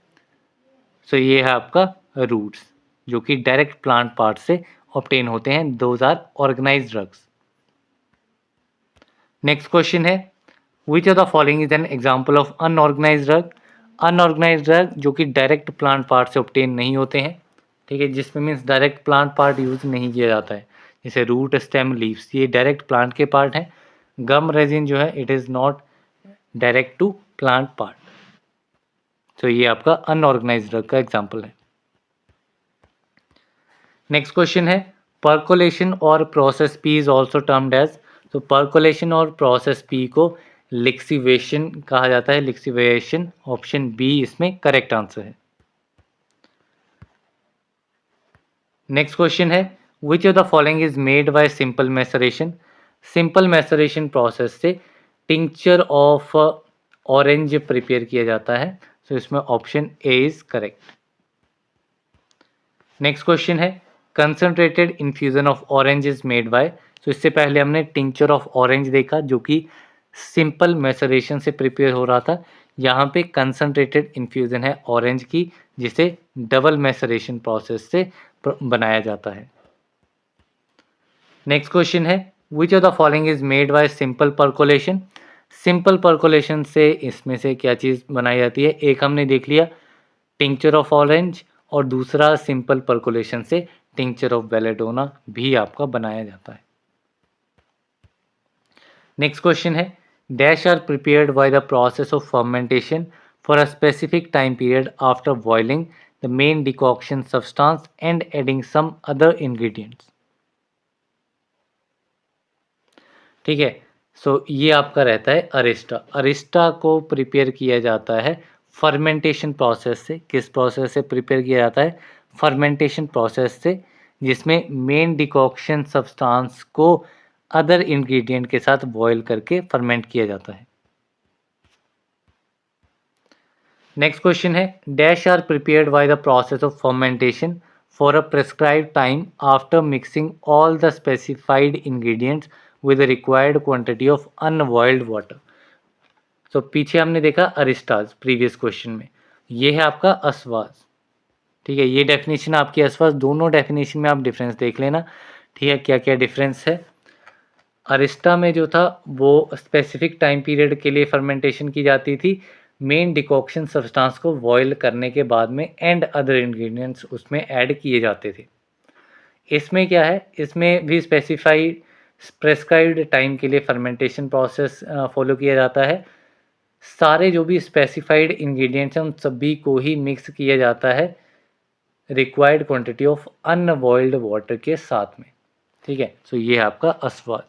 सो ये है आपका रूट्स, जो कि डायरेक्ट प्लांट पार्ट से ऑब्टेन होते हैं। Those are organised drugs. Next question है, which of the following is an example of unorganised drug. Unorganised drug जो कि डायरेक्ट प्लांट पार्ट से ऑब्टेन नहीं होते हैं। ठीक है, जिसमें means direct plant part use नहीं किया जाता है, जैसे रूट, स्टेम, लीव्स, ये डायरेक्ट प्लांट के पार्ट हैं। गम रेजिन जो है it is not direct to plant part. तो ये आपका अनऑर्गेनाइज्ड ड्रग का एग्जाम्पल है। नेक्स्ट क्वेश्चन है, पर्कोलेशन और process P is also termed as. तो पर्कोलेशन और प्रोसेस पी को लिक्सिवेशन कहा जाता है। लिक्सिवेशन, ऑप्शन बी इसमें करेक्ट आंसर है। नेक्स्ट क्वेश्चन है, which of the following is made by simple maceration. Simple maceration process से टिंक्चर ऑफ ऑरेंज प्रिपेयर किया जाता है। तो इसमें option A is correct. Next question है, concentrated infusion of orange is made bye. तो इससे पहले हमने टिंक्चर ऑफ ऑरेंज देखा जो कि सिंपल मैसरेशन से प्रिपेयर हो रहा था। यहाँ पे कंसंट्रेटेड इन्फ्यूजन है ऑरेंज की, जिसे डबल मैसरेशन प्रोसेस से बनाया जाता है। नेक्स्ट क्वेश्चन है, which of the following is made by simple percolation. Simple percolation से इसमें से क्या चीज़ बनाई जाती है? एक हमने देख लिया टिंक्चर ऑफ ऑरेंज, और दूसरा सिंपल पर्कोलेशन से टिंक्चर ऑफ बेलेडोना भी आपका बनाया जाता है। नेक्स्ट क्वेश्चन है, dash are prepared by the process of fermentation for a specific time period after boiling the main decoction substance and adding some other ingredients. ठीक है, so ये आपका रहता है अरिस्टा। अरिस्टा को प्रिपेयर किया जाता है फर्मेंटेशन प्रोसेस से। किस प्रोसेस से प्रिपेयर किया जाता है? फर्मेंटेशन प्रोसेस से, जिसमें मेन डिकॉक्शन सब्सटेंस को अदर इंग्रेडिएंट के साथ बॉयल करके फर्मेंट किया जाता है। नेक्स्ट क्वेश्चन है, dash are prepared by the process of fermentation for a prescribed time after mixing all the specified ingredients with the required quantity of unboiled water। तो पीछे हमने देखा अरिस्टाज प्रीवियस क्वेश्चन में, ये है आपका अस्वास। ठीक है, ये डेफिनेशन आपकी अस्वास। दोनों डेफिनेशन में आप डिफरेंस देख लेना। ठीक है, क्या क्या डिफरेंस है। अरिस्टा में जो था वो स्पेसिफिक टाइम पीरियड के लिए फर्मेंटेशन की जाती थी, मेन डिकॉक्शन सब्सटेंस को बॉयल करने के बाद में एंड अदर इंग्रेडिएंट्स उसमें ऐड किए जाते थे। इसमें क्या है, इसमें भी स्पेसिफाइड प्रेस्क्राइब्ड टाइम के लिए फर्मेंटेशन प्रोसेस फॉलो किया जाता है। सारे जो भी स्पेसिफाइड इंग्रेडिएंट्स हैं उन सभी को ही मिक्स किया जाता है required quantity of unboiled water के साथ में। ठीक है, सो ये है आपका अस्वाद।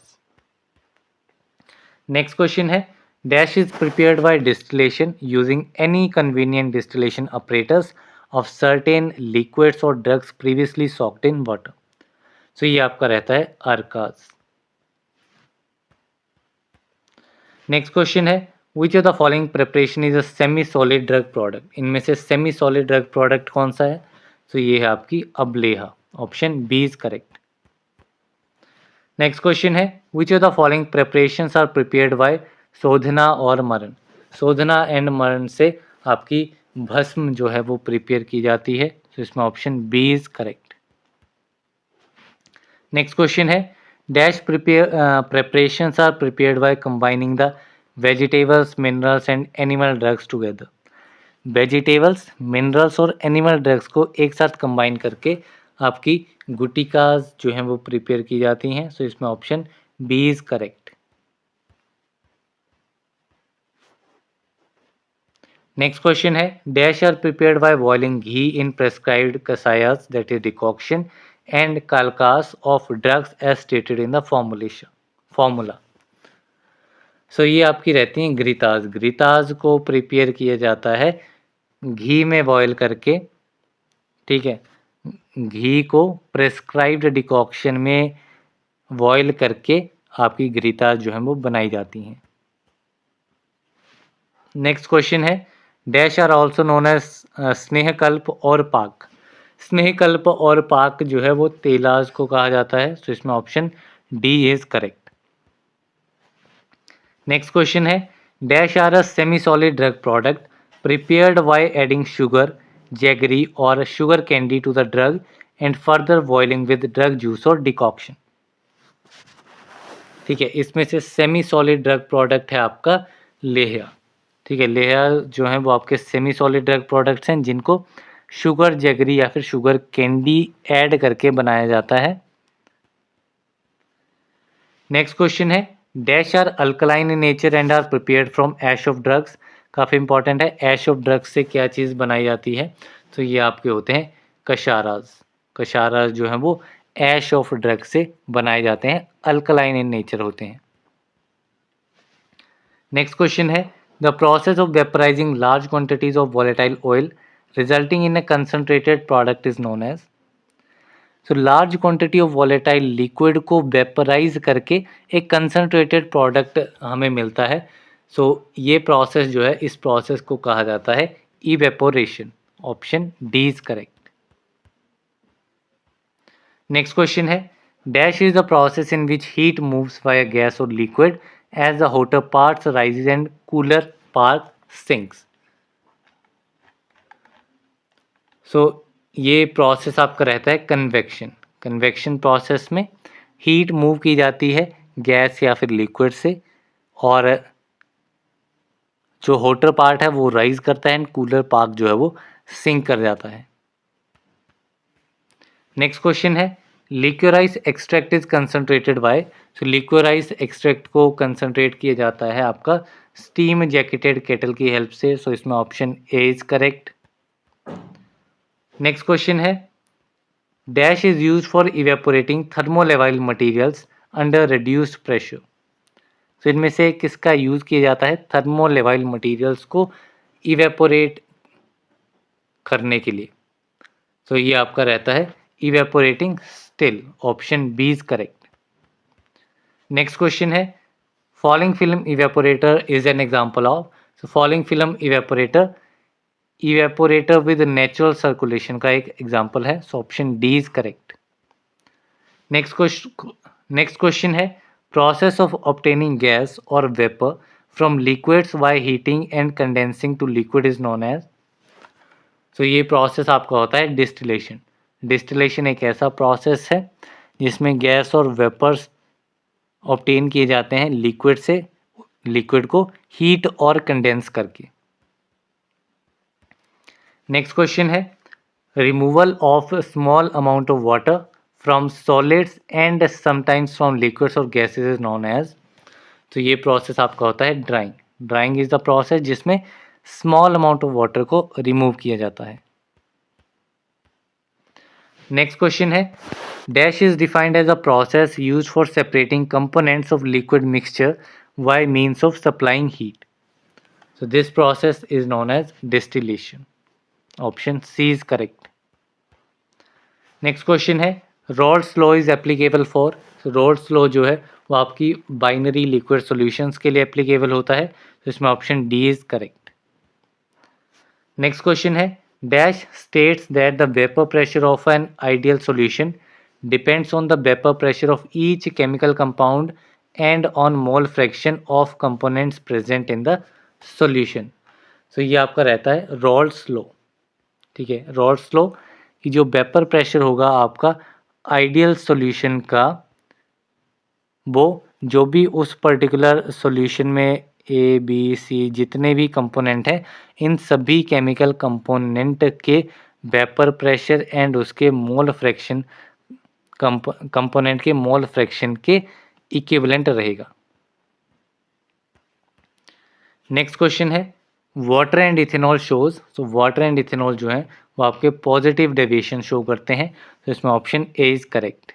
नेक्स्ट क्वेश्चन है, dash is prepared by distillation using any convenient distillation operators of certain liquids और drugs previously soaked in water. So ये आपका रहता है अर्काज। नेक्स्ट क्वेश्चन है, which of the following preparation is a semi solid drug product. इनमें से semi solid drug product कौन सा है? तो ये है आपकी अबलेहा, option B is correct. Next question है, which of the following preparations are prepared by shodhana और मरण। शोधना एंड मरण से आपकी भस्म जो है वो प्रिपेयर की जाती है, तो इसमें option B is correct. Next question है, dash preparations are prepared by combining the vegetables, minerals and animal drugs together। Vegetables, minerals और एनिमल ड्रग्स को एक साथ कंबाइन करके आपकी गुटिकाज जो हैं वो प्रिपेयर की जाती हैं, सो इसमें option B is correct. Next question है, dash are prepared by boiling ghee in prescribed kashayas that is decoction and kalkas of drugs as stated in the formula. So ये आपकी रहती हैं घृताज। घृताज को प्रिपेयर किया जाता है घी में बॉयल करके। ठीक है, घी को प्रेस्क्राइब्ड डिकॉक्शन में बॉयल करके आपकी घृताज जो है वो बनाई जाती हैं। नेक्स्ट क्वेश्चन है, dash are also known as snehakalpa और पाक। स्नेहकल्प और पाक जो है वो तेलाज को कहा जाता है, तो इसमें option D is correct. Next question है, dash are a semi solid drug product prepared by adding sugar, jaggery और sugar candy to the drug and further boiling with drug juice और डिकॉक्शन। ठीक है, इसमें से सेमी सॉलिड ड्रग प्रोडक्ट है आपका लेह्या। ठीक है, लेह्या जो है वो आपके सेमी सॉलिड ड्रग प्रोडक्ट्स हैं जिनको शुगर जैगरी या फिर शुगर कैंडी ऐड करके बनाया जाता है। नेक्स्ट क्वेश्चन है, dash are alkaline in nature and are prepared from ash of drugs. काफ़ी इंपॉर्टेंट है, ऐश ऑफ ड्रग्स से क्या चीज़ बनाई जाती है, तो ये आपके होते हैं कशाराज। कशाराज जो है वो ऐश ऑफ ड्रग्स से बनाए जाते हैं, अल्कलाइन इन नेचर होते हैं। नेक्स्ट क्वेश्चन है, the process of vaporizing large quantities of volatile oil resulting in a concentrated product is known as. So large quantity of volatile liquid को वेपराइज करके एक कंसनट्रेटेड प्रोडक्ट हमें मिलता है। So ये प्रोसेस जो है, इस प्रोसेस को कहा जाता है evaporation, option D is correct. Next question है, dash is the process in which heat moves by a gas और liquid as the hotter parts rises and cooler part sinks. So ये प्रोसेस आपका रहता है कन्वेक्शन। कन्वेक्शन प्रोसेस में heat move की जाती है गैस या फिर लिक्विड से, और जो हॉटर पार्ट है वो राइज करता है एंड कूलर पार्ट जो है वो सिंक कर जाता है। नेक्स्ट क्वेश्चन है, liquorice extract is concentrated by. So liquorice extract को कंसनट्रेट किया जाता है आपका स्टीम जैकेटेड केटल की हेल्प से, सो इसमें option A is correct. Next question है, dash is use for evaporating thermolabile materials under reduced pressure. तो इनमें से किसका यूज किया जाता है थर्मोलेवाइल मटीरियल्स को इवेपोरेट करने के लिए? तो ये आपका रहता है evaporating still, option B is correct. Next question है, falling film evaporator is an example of. So falling film evaporator with natural circulation का एक एग्जांपल है, so option D is correct. Next question है, प्रोसेस ऑफ ऑब्टेनिंग गैस और vapour from liquids by heating and condensing to liquid is known as. तो ये process आपका होता है डिस्टिलेशन। डिस्टिलेशन एक ऐसा प्रोसेस है जिसमें गैस और वेपर्स ऑब्टेन किए जाते हैं लिक्विड से, लिक्विड को हीट और कंडेंस करके। नेक्स्ट क्वेश्चन है removal of small amount of water from solids and sometimes from liquids और गैसेज इज नोन एज। तो ये प्रोसेस आपका होता है drying. Drying is the process जिसमें स्मॉल अमाउंट ऑफ वाटर को रिमूव किया जाता है। नेक्स्ट क्वेश्चन है dash is defined as a process use for separating components of liquid mixture by means of supplying heat. So this process is known as distillation. Option C is correct. Next question है Raoult's law is applicable for. So Raoult's law जो है वो आपकी binary liquid solutions के लिए applicable होता है, तो इसमें option D is correct. Next question है dash states that the vapour pressure of an ideal solution depends on the vapour pressure of each chemical compound and on mole fraction of components present in the solution. तो ये आपका रहता है रॉल्ड्स law. ठीक है, रॉल्ड्स law कि जो vapour pressure होगा आपका आइडियल सॉल्यूशन का, वो जो भी उस पर्टिकुलर सॉल्यूशन में ए बी सी जितने भी कंपोनेंट हैं, इन सभी केमिकल कंपोनेंट के वेपर प्रेशर एंड उसके मोल फ्रैक्शन कंपोनेंट के मोल फ्रैक्शन के इक्विवेलेंट रहेगा। नेक्स्ट क्वेश्चन है वाटर एंड इथेनॉल शोज। तो वाटर एंड इथेनॉल जो है वो आपके पॉजिटिव डेविएशन शो करते हैं, तो इसमें option A is correct.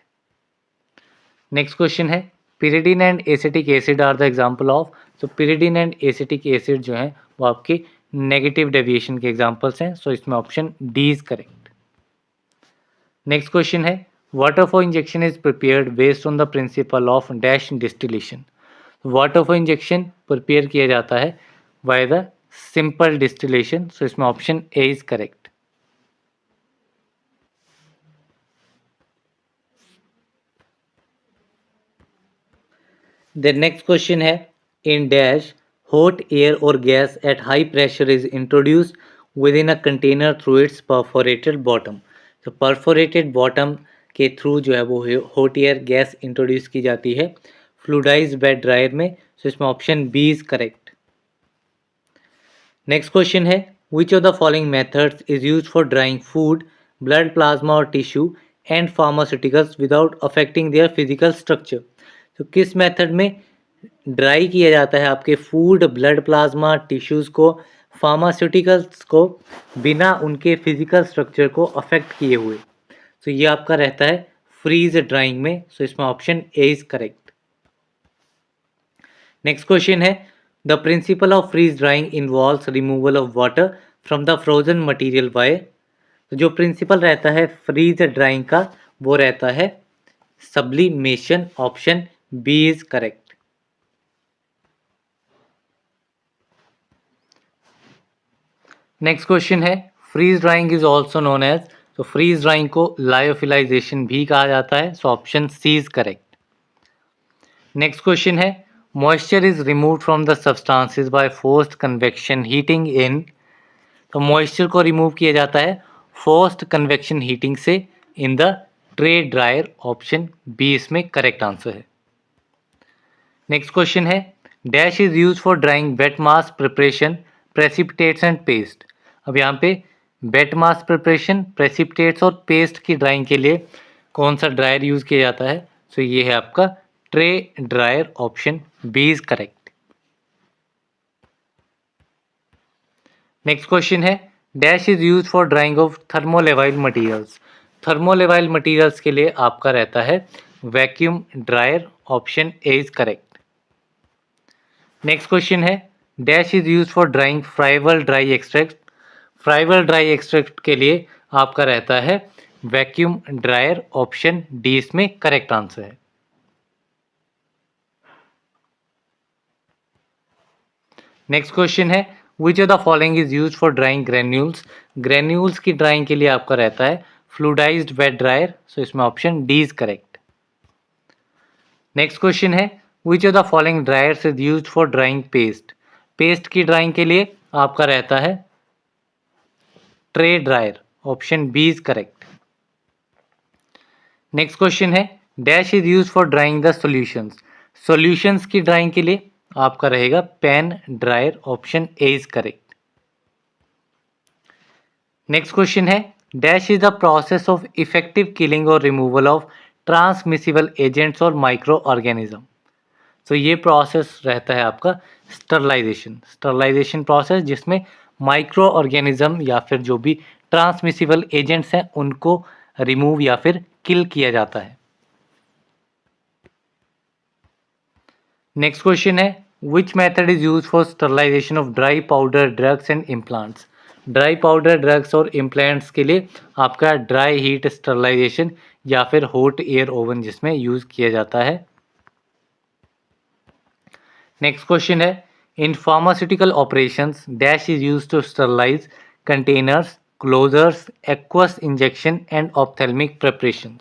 Next question है pyridine and acetic acid are the example of. तो पिरिडीन एंड एसिटिक एसिड जो है वो आपके नेगेटिव डेविएशन के एग्जांपल्स हैं, सो इसमें option D is correct. Next question है water for injection is prepared based on the principle of dash distillation. Water for injection prepare किया जाता है by the simple distillation, so इसमें option A is correct. The next question है in dash hot air और gas at high pressure is introduced within a container through its perforated bottom. तो perforated bottom के through जो है वो hot air gas introduce की जाती है फ्लूइडाइज्ड बेड ड्रायर में, सो इसमें option B is correct. Next question है which of the following methods is used for drying food, blood plasma और tissue and pharmaceuticals without affecting their physical structure. तो किस method में dry किया जाता है आपके फूड, ब्लड प्लाज्मा, टिश्यूज़ को, फार्मास्यूटिकल्स को बिना उनके फिजिकल स्ट्रक्चर को अफेक्ट किए हुए? तो ये आपका रहता है फ्रीज ड्राइंग में, सो इसमें option A is correct. Next question है the principle of freeze drying involves removal of water from the frozen material by. तो जो प्रिंसिपल रहता है फ्रीज ड्राइंग का वो रहता है sublimation, option B is correct. Next question है freeze drying is also known as. तो फ्रीज ड्राइंग को लायोफिलाइजेशन भी कहा जाता है, so option C is correct. Next question है moisture is removed from the substances by forced convection heating in. तो moisture को रिमूव किया जाता है फोर्स्ड कन्वेक्शन हीटिंग से in the tray dryer, option B इसमें करेक्ट आंसर है। Next question है dash is use for drying wet mass preparation, precipitates and paste. अब यहाँ पे वेट मास प्रिपरेशन, प्रेसिपिटेट्स और पेस्ट की ड्राइंग के लिए कौन सा ड्रायर यूज किया जाता है? तो ये है आपका tray dryer, option B is correct. Next question है dash is use for drying of thermolabile materials. Thermolabile materials के लिए आपका रहता है vacuum dryer, option A is correct. Next question है dash is use for drying friable dry extract. Friable dry extract के लिए आपका रहता है वैक्यूम ड्रायर, ऑप्शन डी इसमें करेक्ट आंसर है। नेक्स्ट क्वेश्चन है which of the following is use for drawing granules. Granules की ड्राइंग के लिए आपका रहता है फ्लूइडाइज्ड बेड ड्रायर, सो इसमें option D is correct. Next question है which of the following dryers is used for drying paste. Paste की drying के लिए आपका रहता है tray dryer, option B is correct. Next question है dash is use for drying the solutions. Solutions की drying के लिए आपका रहेगा pan dryer, option A is correct. Next question है dash is the process of effective killing और removal of transmissible agents और micro organism. तो ये प्रोसेस रहता है आपका स्टरलाइजेशन प्रोसेस, जिसमें माइक्रो ऑर्गेनिज्म या फिर जो भी ट्रांसमिसिबल एजेंट्स हैं उनको रिमूव या फिर किल किया जाता है। नेक्स्ट क्वेश्चन है which method is use for sterilization of dry powder drugs and implants. Dry powder drugs और इम्प्लांट्स के लिए आपका ड्राई हीट स्टरलाइजेशन या फिर हॉट एयर ओवन जिसमें यूज किया जाता है। नेक्स्ट क्वेश्चन है in pharmaceutical operations dash is use to sterilize containers closures aqueous injection and ophthalmic preparation.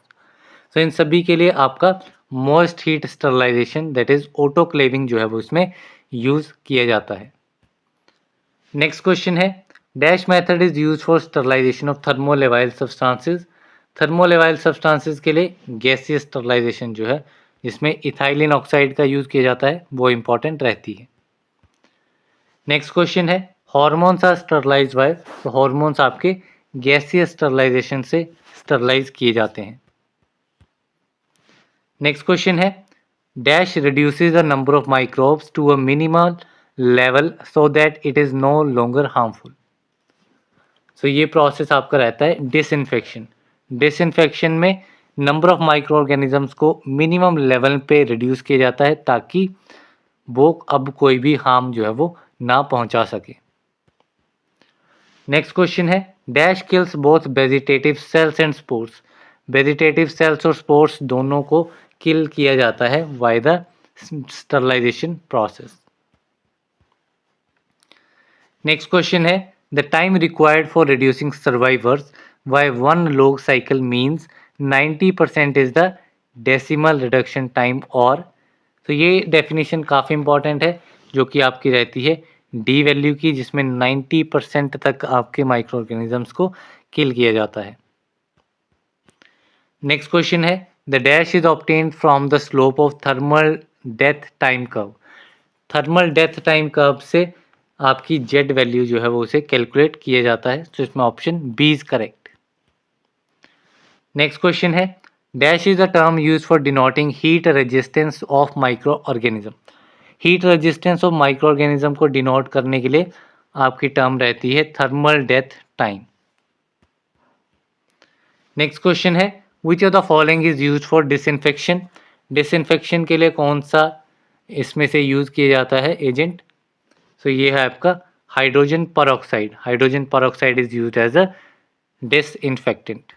तो इन सभी के लिए आपका moist heat sterilization that is autoclaving जो है वो इसमें यूज किया जाता है। नेक्स्ट क्वेश्चन है dash method is use for sterilization of thermolabile substances. Thermolabile substances के लिए गैसीय स्टरलाइजेशन जो है जिसमें इथाइलिन ऑक्साइड का यूज किया जाता है वो इंपॉर्टेंट रहती है। नेक्स्ट क्वेश्चन है हॉर्मोन्स आर स्टरलाइज बाय। तो हॉर्मोन्स आपके गैसीय स्टरलाइजेशन से स्टरलाइज किए जाते हैं। नेक्स्ट क्वेश्चन है dash reduces the number of microbes to a minimal level so that it is no longer harmful. तो ये प्रोसेस आपका रहता है डिसइंफेक्शन। डिसइंफेक्शन में नंबर ऑफ माइक्रो ऑर्गेनिजम्स को मिनिमम लेवल पे रिड्यूस किया जाता है ताकि वो अब कोई भी हार्म जो है वो ना पहुंचा सके। नेक्स्ट क्वेश्चन है dash kills both vegetative cells and spores. Vegetative cells और स्पोर्स दोनों को किल किया जाता है by the sterilisation process. Next question है the time required for reducing survivors by one log cycle means 90% is the decimal reduction time और। तो ये डेफिनेशन काफ़ी इंपॉर्टेंट है जो कि आपकी रहती है डी वैल्यू की, जिसमें 90% तक आपके माइक्रो ऑर्गेनिजम्स को किल किया जाता है। नेक्स्ट क्वेश्चन है the dash is obtained from the slope of thermal death time curve. Thermal death time curve से आपकी जेड वैल्यू जो है वो उसे कैलकुलेट किया जाता है। तो इसमें option B is correct. Next question है dash is the term use for denoting heat resistance of micro organism. Heat resistance of micro organism को डिनोट करने के लिए आपकी टर्म रहती है thermal death time. Next question है which of the following is use for disinfection. Disinfection के लिए कौन सा इसमें से यूज किया जाता है एजेंट। तो ये है आपका hydrogen peroxide. Hydrogen peroxide is used as a disinfectant.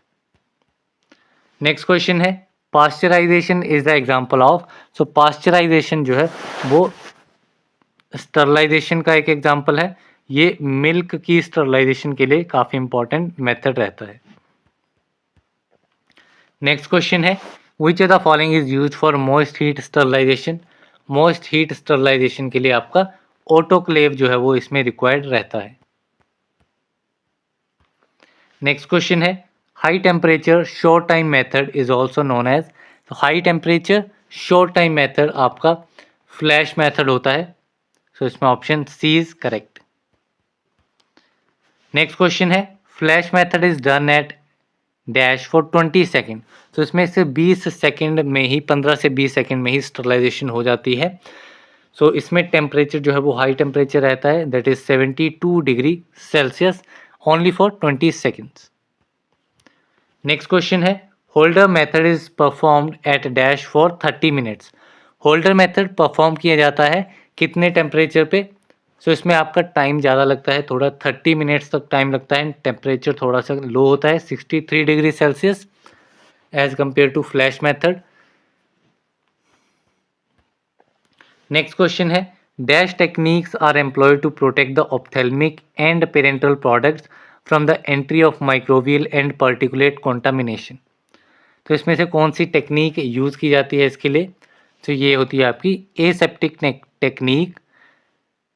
Next question है pasteurisation is the example of. So pasteurisation जो है वो स्टरलाइजेशन का एक एग्जांपल है। ये मिल्क की स्टरलाइजेशन के लिए काफ़ी इंपॉर्टेंट मेथड रहता है। नेक्स्ट क्वेश्चन है which of the following is used for moist heat sterilization. Moist heat sterilization के लिए आपका ऑटोक्लेव जो है वो इसमें रिक्वायर्ड रहता है। नेक्स्ट क्वेश्चन है high temperature short time method is also known as. तो high temperature short time method आपका फ्लैश मेथड होता है। तो इसमें option C is correct. Next question है flash method is done at dash for 20 second. तो इसमें से 20 सेकेंड में ही 15 से 20 सेकेंड में ही स्टरलाइजेशन हो जाती है। सो इसमें टेम्परेचर जो है वो हाई टेम्परेचर रहता है that is 72 degree Celsius only for 20 seconds. Next question है holder method is performed at dash for 30 minutes. Holder method perform किया जाता है कितने टेम्परेचर पे। सो इसमें आपका टाइम ज़्यादा लगता है, थोड़ा 30 मिनट्स तक टाइम लगता है। टेम्परेचर थोड़ा सा लो होता है 63 degree Celsius as compare to flash method. Next question है dash techniques are employed to protect the ophthalmic and parenteral products from the entry of microbial and particulate contamination. तो इसमें से कौन सी टेक्निक यूज़ की जाती है इसके लिए। तो ये होती है आपकी एसेप्टिक टेक्निक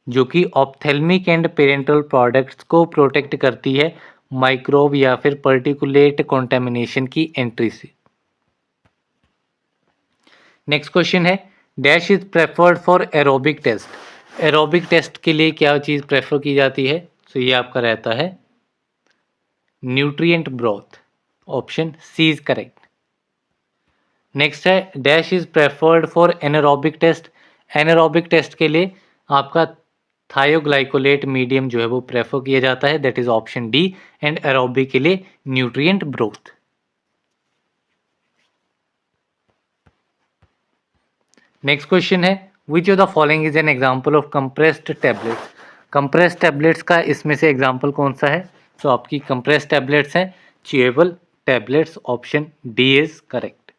जो कि ऑप्थेल्मिक एंड पेरेंटल प्रोडक्ट्स को प्रोटेक्ट करती है माइक्रोब या फिर पर्टिकुलेट कॉन्टामिनेशन की एंट्री से। नेक्स्ट क्वेश्चन है dash is preferred for aerobic test. Aerobic test के लिए क्या चीज़ प्रेफर की जाती है। तो ये आपका रहता है nutrient broth, option C is correct. Next है dash is preferred for anaerobic test. Anaerobic test के लिए आपका थायोग्लाइकोलेट मीडियम जो है वो प्रेफर किया जाता है, that is option D. And aerobic के लिए न्यूट्रिएंट ब्रोथ। नेक्स्ट क्वेश्चन है which of the following is an example of compressed tablets. Compressed tablets का इसमें से एग्जांपल कौन सा है? तो आपकी कंप्रेस्ड टैबलेट्स हैं chewable tablets, option D is correct.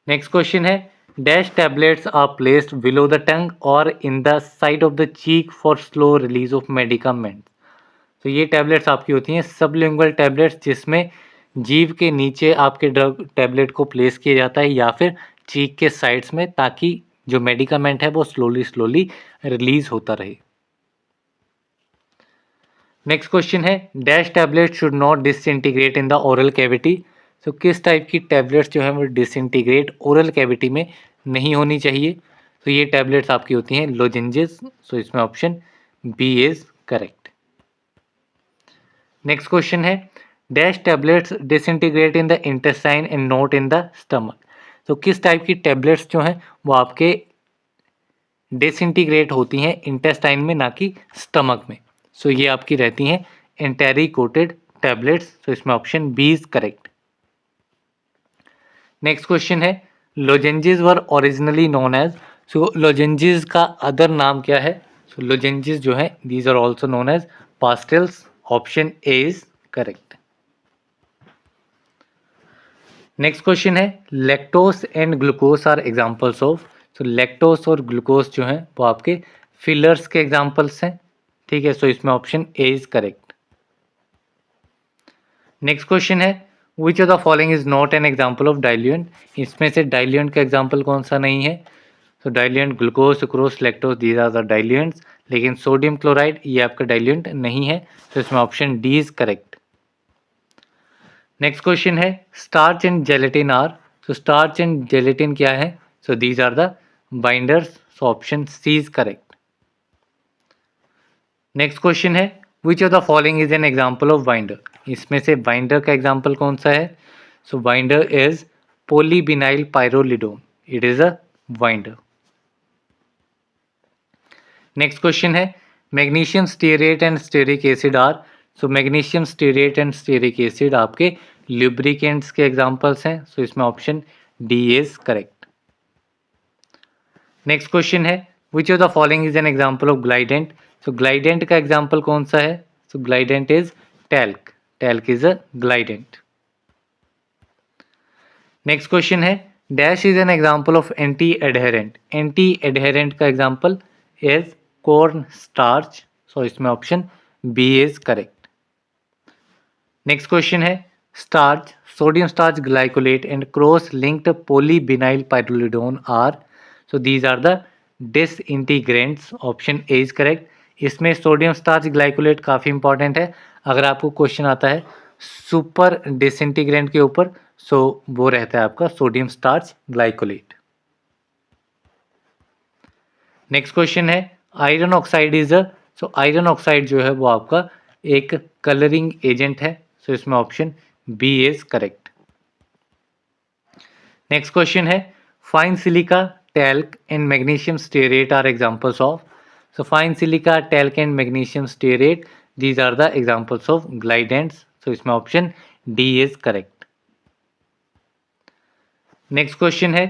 Next question है dash tablets are placed below the tongue और in the side of the cheek for slow release of medicament. तो ये टैबलेट्स आपकी होती हैं सबलिंगुअल टैबलेट्स, जिसमें जीभ के नीचे आपके ड्रग टैबलेट को प्लेस किया जाता है या फिर चीक के साइड्स में, ताकि जो मेडिकामेंट है वो स्लोली रिलीज होता रहे। नेक्स्ट क्वेश्चन है dash tablet should not disintegrate in the oral cavity. तो किस टाइप की टैबलेट्स जो है वो डिसइंटीग्रेट ओरल कैविटी में नहीं होनी चाहिए? तो ये टैबलेट्स आपकी होती हैं लोजेंजेस, सो इसमें option B is correct. Next question है dash tablets disintegrate in the intestine and not in the stomach. तो किस टाइप की टैबलेट्स जो हैं वो आपके डिसइंटीग्रेट होती हैं इंटेस्टाइन में, ना कि स्टमक में। सो ये आपकी रहती हैं एंटेरी कोटेड टैबलेट्स, तो इसमें option B is correct. Next question है lozenges were originally known as. So lozenges का अदर नाम क्या है? सो लोजेंजेस जो है these are also known as pastilles, option A is correct. Next question है lactose and glucose are examples of. तो lactose और ग्लूकोस जो हैं वो आपके फिलर्स के एग्जांपल्स हैं, ठीक है। सो इसमें option A is correct. Next question है which of the following is not an example of diluent. इसमें से डाइल्यूएंट का एग्जांपल कौन सा नहीं है? तो diluent glucose, sucrose, lactose, these are the diluents, लेकिन सोडियम क्लोराइड ये आपका डाइल्यूएंट नहीं है, तो इसमें option D is correct. Next question है स्टार्च एंड जेलेटिन आर। तो स्टार्च एंड जेलेटिन क्या है? So these are the binders, so option C is correct. Next question है which of the following is an example of binder. इसमें से binder का example कौन सा है? सो binder is polyvinyl pyrrolidone, it is a binder. Next question है magnesium stearate and stearic acid are. So magnesium stearate and stearic acid आपके lubricants के examples हैं, सो इसमें option D is correct. Next question है which of the following is an example of glidant. So glidant का example कौन सा है? So glidant is talc, talc is a glidant. Next question है dash is an example of anti adherent. Anti adherent का example is corn starch, so इसमें option B is correct. Next question है starch, sodium starch glycolate and cross linked polyvinyl pyrrolidone are. So these are the disintegrants, option A is correct. इसमें sodium starch glycolate काफ़ी important है, अगर आपको question आता है super disintegrant के ऊपर, सो वो रहता है आपका sodium starch glycolate. Next question है iron oxide is a. So iron oxide जो है वो आपका एक कलरिंग एजेंट है, सो इसमें option B is correct. Next question है fine silica, talc and magnesium stearate are examples of. So fine silica, talc and magnesium stearate these are the examples of glidants, so इसमें option D is correct. Next question है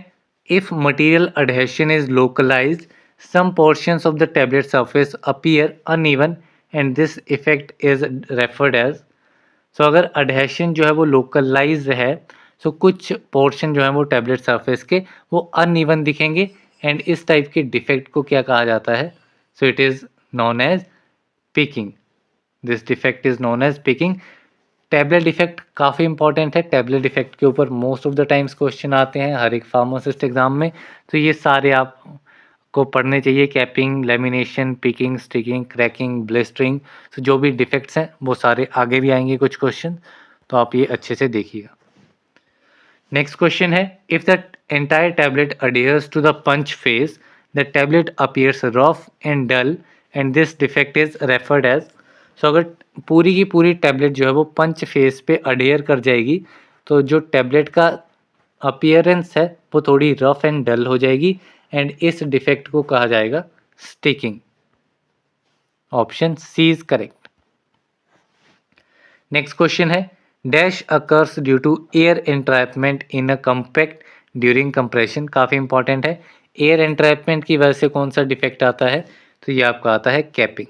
if material adhesion is localized, some portions of the tablet surface appear uneven and this effect is referred as। सो अगर adhesion जो है वो localized है, सो कुछ portion जो है वो टैबलेट सरफेस के वो अनइवन दिखेंगे, एंड इस टाइप के डिफेक्ट को क्या कहा जाता है? So it is known as picking, this defect is known as picking. Tablet effect काफ़ी इंपॉर्टेंट है, टैबलेट इफेक्ट के ऊपर most of the times question आते हैं हर एक फार्मासिस्ट एग्जाम में, तो ये सारे आपको पढ़ने चाहिए। Capping, lamination, picking, sticking, cracking, blistering, तो जो भी डिफेक्ट्स हैं वो सारे आगे भी आएंगे कुछ क्वेश्चन, तो आप ये अच्छे से देखिएगा। नेक्स्ट क्वेश्चन है if the entire tablet adheres to the punch face the tablet appears rough and dull and this defect is referred as। सो अगर पूरी की पूरी टैबलेट जो है वो पंच फेस पे अडेयर कर जाएगी तो जो टैबलेट का अपीयरेंस है वो थोड़ी रफ एंड डल हो जाएगी एंड इस डिफेक्ट को कहा जाएगा sticking. Option C is correct. Next question है dash occurs due to air entrapment in a compact during compression. काफ़ी इंपॉर्टेंट है। एयर एंट्रैपमेंट की वजह से कौन सा डिफेक्ट आता है, तो ये आपका आता है capping.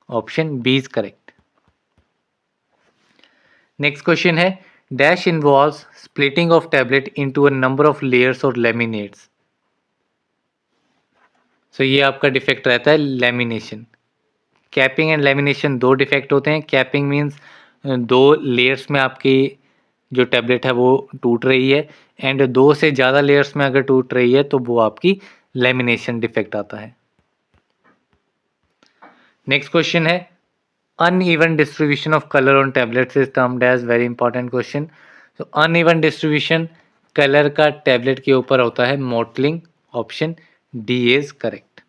Option B is correct. Next question है dash involves splitting of tablet into a number of layers और लेमिनेट्स। सो ये आपका डिफेक्ट रहता है लेमिनेशन। कैपिंग एंड लेमिनेशन दो डिफेक्ट होते हैं। कैपिंग मीन्स दो लेयर्स में आपकी जो टैबलेट है वो टूट रही है एंड दो से ज़्यादा लेयर्स में अगर टूट रही है तो वो आपकी लेमिनेशन डिफेक्ट आता है। नेक्स्ट क्वेश्चन है uneven distribution of color on tablets is termed as very important question. So uneven distribution colour का टैबलेट के ऊपर होता है mottling. Option D is correct.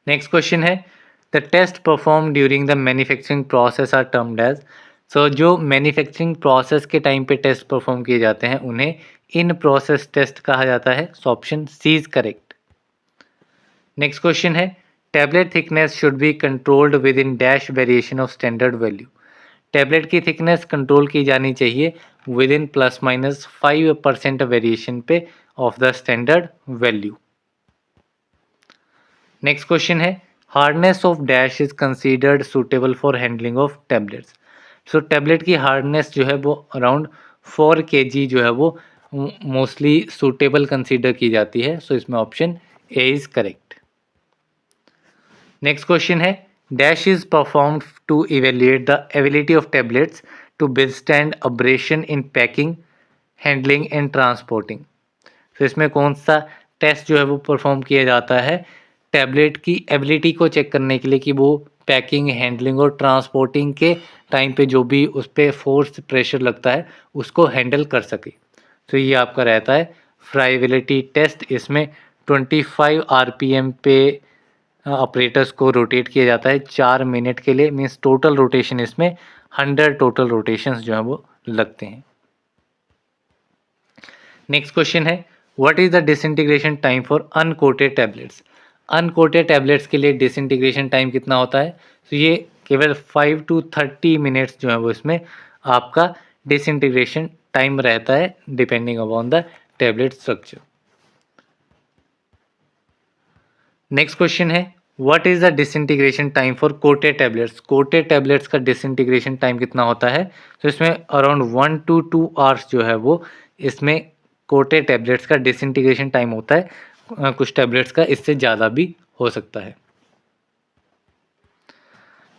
Next question है the test perform during the manufacturing process are termed as. So जो manufacturing process के time पे test perform किए जाते हैं उन्हें इन प्रोसेस टेस्ट कहा जाता है। So option C is correct. Next question है tablet thickness should be controlled within dash variation of standard value. Tablet की थिकनेस कंट्रोल की जानी चाहिए विद इन +-5% वेरिएशन पे of the standard value. Next question है hardness of dash is considered suitable for handling of tablets. So tablet की hardness जो है वो अराउंड 4 kg जो है वो मोस्टली सूटेबल कंसीडर की जाती है। सो इसमें option A is correct. Next question है dash is performed to evaluate the ability of tablets to withstand abrasion in packing handling and transporting. तो इसमें कौन सा टेस्ट जो है वो परफॉर्म किया जाता है टैबलेट की एबिलिटी को चेक करने के लिए कि वो पैकिंग हैंडलिंग और ट्रांसपोर्टिंग के टाइम पे जो भी उस पर फोर्स प्रेशर लगता है उसको हैंडल कर सके। तो ये आपका रहता है फ्राइबिलिटी टेस्ट। इसमें 25 RPM पे ऑपरेटर्स को रोटेट किया जाता है 4 मिनट के लिए। मीन्स टोटल रोटेशन इसमें 100 टोटल रोटेशंस जो है वो लगते हैं। नेक्स्ट क्वेश्चन है what is the disintegration time for uncoated tablets. Uncoated tablets के लिए डिसइंटीग्रेशन टाइम कितना होता है, तो ये केवल 5 to 30 मिनट्स जो है वो इसमें आपका डिसइंटीग्रेशन टाइम रहता है depending upon the tablet structure. Next question है what is the disintegration time for coated tablets. Coated tablets का डिसइंटीग्रेशन टाइम कितना होता है, तो इसमें अराउंड 1 to 2 आवर्स जो है वो इसमें कोटेड टैबलेट्स का डिसइंटीग्रेशन टाइम होता है। कुछ टैबलेट्स का इससे ज़्यादा भी हो सकता है।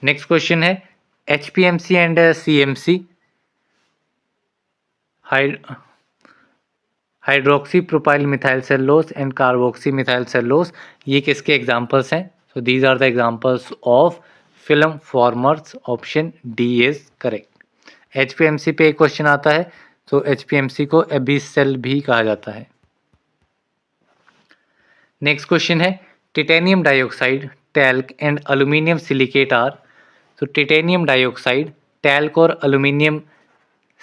नेक्स्ट क्वेश्चन है HPMC and CMC hydroxy propyl methyl cellulose and carboxy methyl cellulose ये किसके एग्जांपल्स हैं, so these are the examples of film formers. Option D is correct. HPMC पे एक क्वेश्चन आता है, तो HPMC को एबिस सेल भी कहा जाता है। नेक्स्ट क्वेश्चन है titanium dioxide talc and aluminium silicate are. तो टिटेनियम डाइऑक्साइड टैल्क और अल्यूमिनियम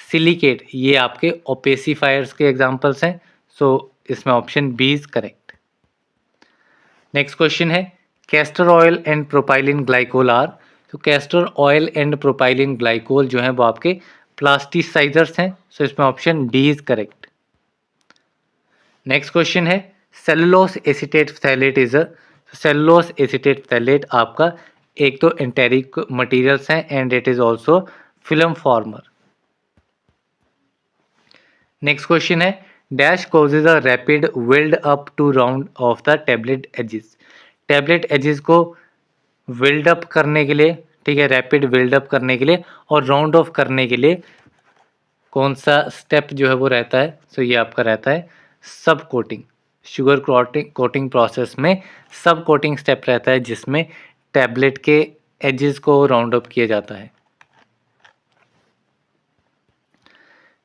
सिलिकेट ये आपके ओपेसिफायर्स के एग्जांपल्स हैं। सो इसमें option B is correct. Next question है castor oil and propylene glycol are. तो castor oil and propylene glycol जो है वो आपके प्लास्टिसाइजर्स हैं। सो इसमें option D is correct. Next question है cellulose acetate phthalate is a. Cellulose acetate फ्थैलेट आपका एक तो एंटेरिक मटेरियल्स हैं and it is also film former. Next question है dash causes a rapid build up to round of the tablet edges. Tablet edges को build up करने के लिए, ठीक है, रैपिड विल्ड अप करने के लिए और राउंड ऑफ करने के लिए कौन सा स्टेप जो है वो रहता है, तो ये आपका रहता है सब कोटिंग। शुगर कोटिंग प्रोसेस में सब कोटिंग स्टेप रहता है जिसमें टैबलेट के एजेस को राउंड अप किया जाता है।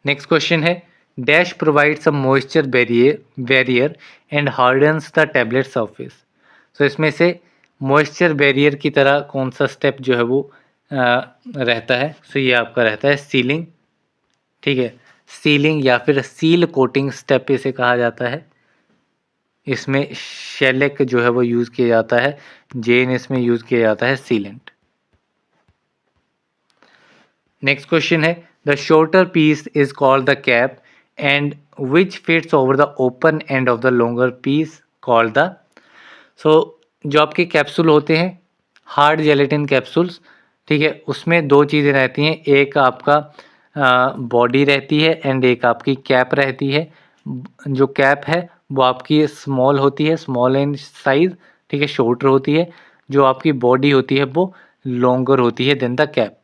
नेक्स्ट क्वेश्चन है dash provides a moisture barrier and hardens the tablet surface. तो इसमें से मॉइस्चर बैरियर की तरह कौन सा स्टेप जो है वो रहता है? सो ये आपका रहता है सीलिंग, ठीक है। सीलिंग या फिर सील कोटिंग स्टेप इसे कहा जाता है। इसमें शेलेक जो है वो यूज़ किया जाता है, जेन इसमें यूज़ किया जाता है सीलेंट। नेक्स्ट क्वेश्चन है the shorter piece is called the cap and which fits over the open end of the longer piece called the. So जो आपके कैप्सूल होते हैं हार्ड जेलेटिन कैप्सूल्स, ठीक है, उसमें दो चीज़ें रहती हैं, एक आपका बॉडी रहती है एंड एक आपकी कैप रहती है। जो कैप है वो आपकी स्मॉल होती है, स्मॉल इन साइज, ठीक है, शॉर्टर होती है। जो आपकी बॉडी होती है वो लॉन्गर होती है देन द कैप।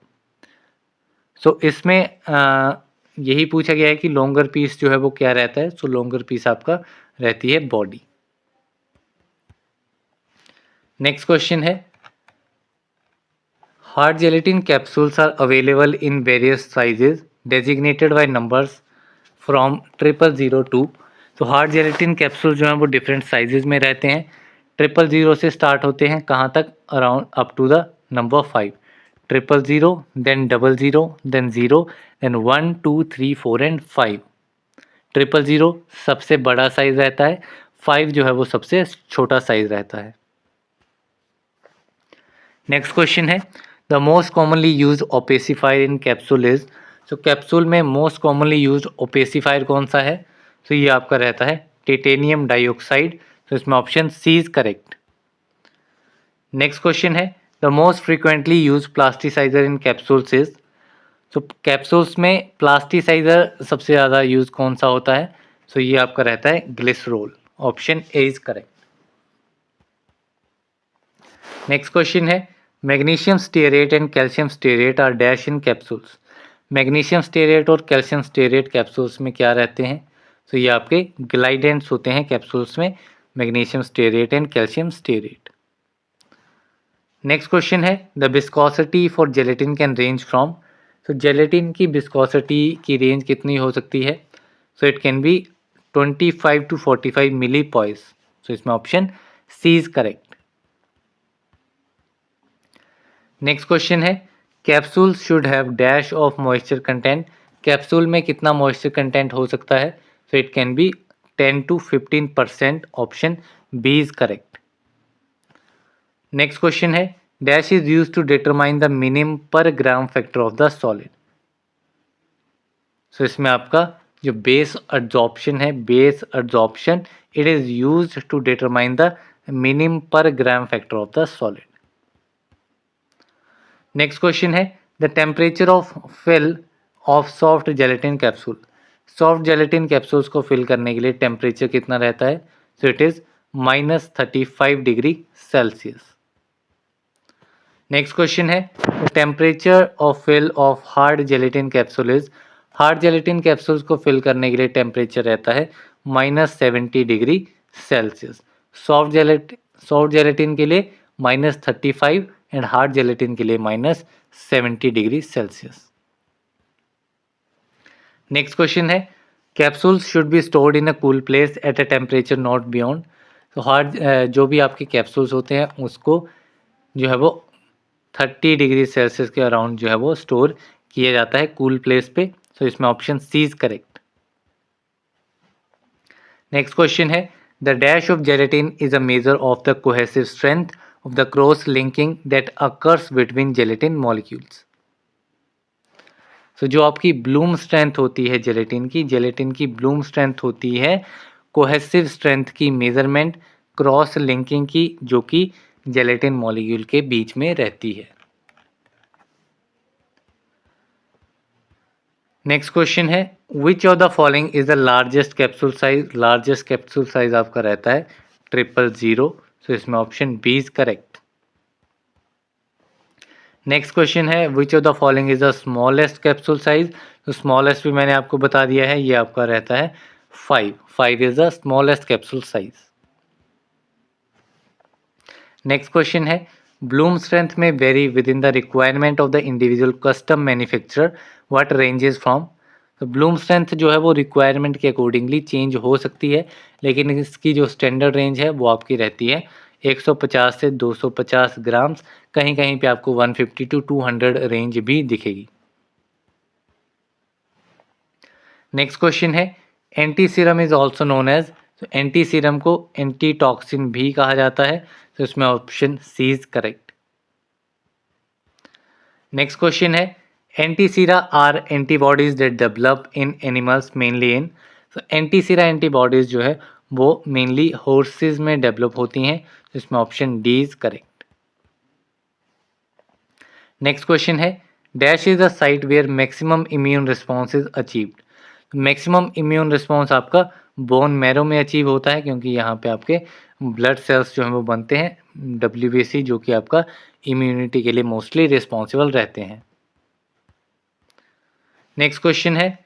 सो इसमें यही पूछा गया है कि लॉन्गर पीस जो है वो क्या रहता है। सो लॉन्गर पीस आपका रहती है बॉडी। नेक्स्ट क्वेश्चन है hard gelatin capsules are available in various sizes designated by numbers from 000 to. तो हार्ड जेलेटिन कैप्सूल जो हैं वो डिफरेंट साइजेस में रहते हैं। 000 से स्टार्ट होते हैं कहाँ तक? Around up to the number 5। 000 then 00 then 0 then 1 2 3 4 and 5। 000 सबसे बड़ा साइज रहता है, 5 जो है वो सबसे छोटा साइज रहता है। नेक्स्ट क्वेश्चन है the most commonly use opacifier in capsule is. So capsule में मोस्ट कॉमनली यूज ओपेसिफायर कौन सा है? तो ये आपका रहता है टिटेनियम डाइऑक्साइड। तो इसमें option C is correct. Next question है the most frequently use plasticizer in capsules is. तो कैप्सूल्स में प्लास्टिसाइजर सबसे ज़्यादा यूज कौन सा होता है? सो ये आपका रहता है glycerol. Option A is correct. Next question है magnesium stearate and calcium stearate are dash in capsules. Magnesium stearate और कैल्शियम स्टेरेट कैप्सूल्स में क्या रहते हैं? तो ये आपके ग्लाइडेंट्स होते हैं कैप्सूल्स में, magnesium stearate and calcium stearate. Next question है the viscosity for gelatin can range from. तो जेलेटिन की विस्कोसिटी की रेंज कितनी हो सकती है? So it can be 25 to 45 millipoise. So इसमें option C is correct. Next question है capsule should have dash of moisture content. Capsule में कितना मॉइस्चर कंटेंट हो सकता है? So it can be 10 to 15%। Option B is correct. Next question है dash is use to determine the minimum per gram factor of the solid. So इसमें आपका जो base adsorption है, base adsorption, it is use to determine the minimum per gram factor of the solid. Next question है the temperature of fill of soft gelatin capsule. Soft gelatin capsules को fill करने के लिए temperature कितना रहता है? So it is -35 degree Celsius. Next question है the temperature of fill of hard gelatin capsule is. Hard gelatin capsules को fill करने के लिए टेम्परेचर रहता है -70 डिग्री सेल्सियस। सॉफ्ट जेलेटिन के लिए -35 एंड हार्ड जेलेटिन के लिए -70 डिग्री सेल्सियस। नेक्स्ट क्वेश्चन है capsules should be stored in a cool place at a temperature not beyond. तो हार्ड जो भी आपके कैप्सूल्स होते हैं उसको जो है वो 30 डिग्री सेल्सियस के अराउंड जो है वो स्टोर किया जाता है कूल प्लेस पे। सो इसमें option C is correct. Next question है the dash of gelatin is a measure of the cohesive strength of the cross linking that occurs between gelatin molecules. So जो आपकी Bloom strength होती है gelatin की Bloom strength होती है cohesive strength की measurement cross linking की, जो कि जेलेटिन मॉलिक्यूल के बीच में रहती है। नेक्स्ट क्वेश्चन है which of the following is the largest capsule size. Largest capsule size आपका रहता है 000। सो इसमें option B is correct. Next question है which of the following is the smallest capsule size. तो स्मॉलेस्ट भी मैंने आपको बता दिया है, ये आपका रहता है 5 is the smallest capsule size. Next question है ब्लूम स्ट्रेंथ में very with in the requirement of the individual custom manufacturer what ranges from. तो ब्लूम स्ट्रेंथ जो है वो रिक्वायरमेंट के अकॉर्डिंगली चेंज हो सकती है, लेकिन इसकी जो स्टैंडर्ड रेंज है वो आपकी रहती है 150 से 250 ग्राम्स, कहीं कहीं पे आपको 150 टू 200 रेंज भी दिखेगी। नेक्स्ट क्वेश्चन है, anti serum is also known as, तो एंटी सीरम को एंटी टॉक्सिन भी कहा जाता है, तो इसमें option C is correct. Next question है, antisera are antibodies that develop in animals mainly in, तो एंटीसीरा एंटीबॉडीज जो है वो मेनली हॉर्सेज में डेवलप होती हैं, तो इसमें option D is correct. Next question है, dash is the site where maximum immune response is achieved, maximum immune response आपका बोन मैरो में अचीव होता है, क्योंकि यहाँ पे आपके ब्लड सेल्स जो हैं वो बनते हैं WBC, जो कि आपका इम्यूनिटी के लिए मोस्टली रिस्पॉन्सिबल रहते हैं। नेक्स्ट क्वेश्चन है,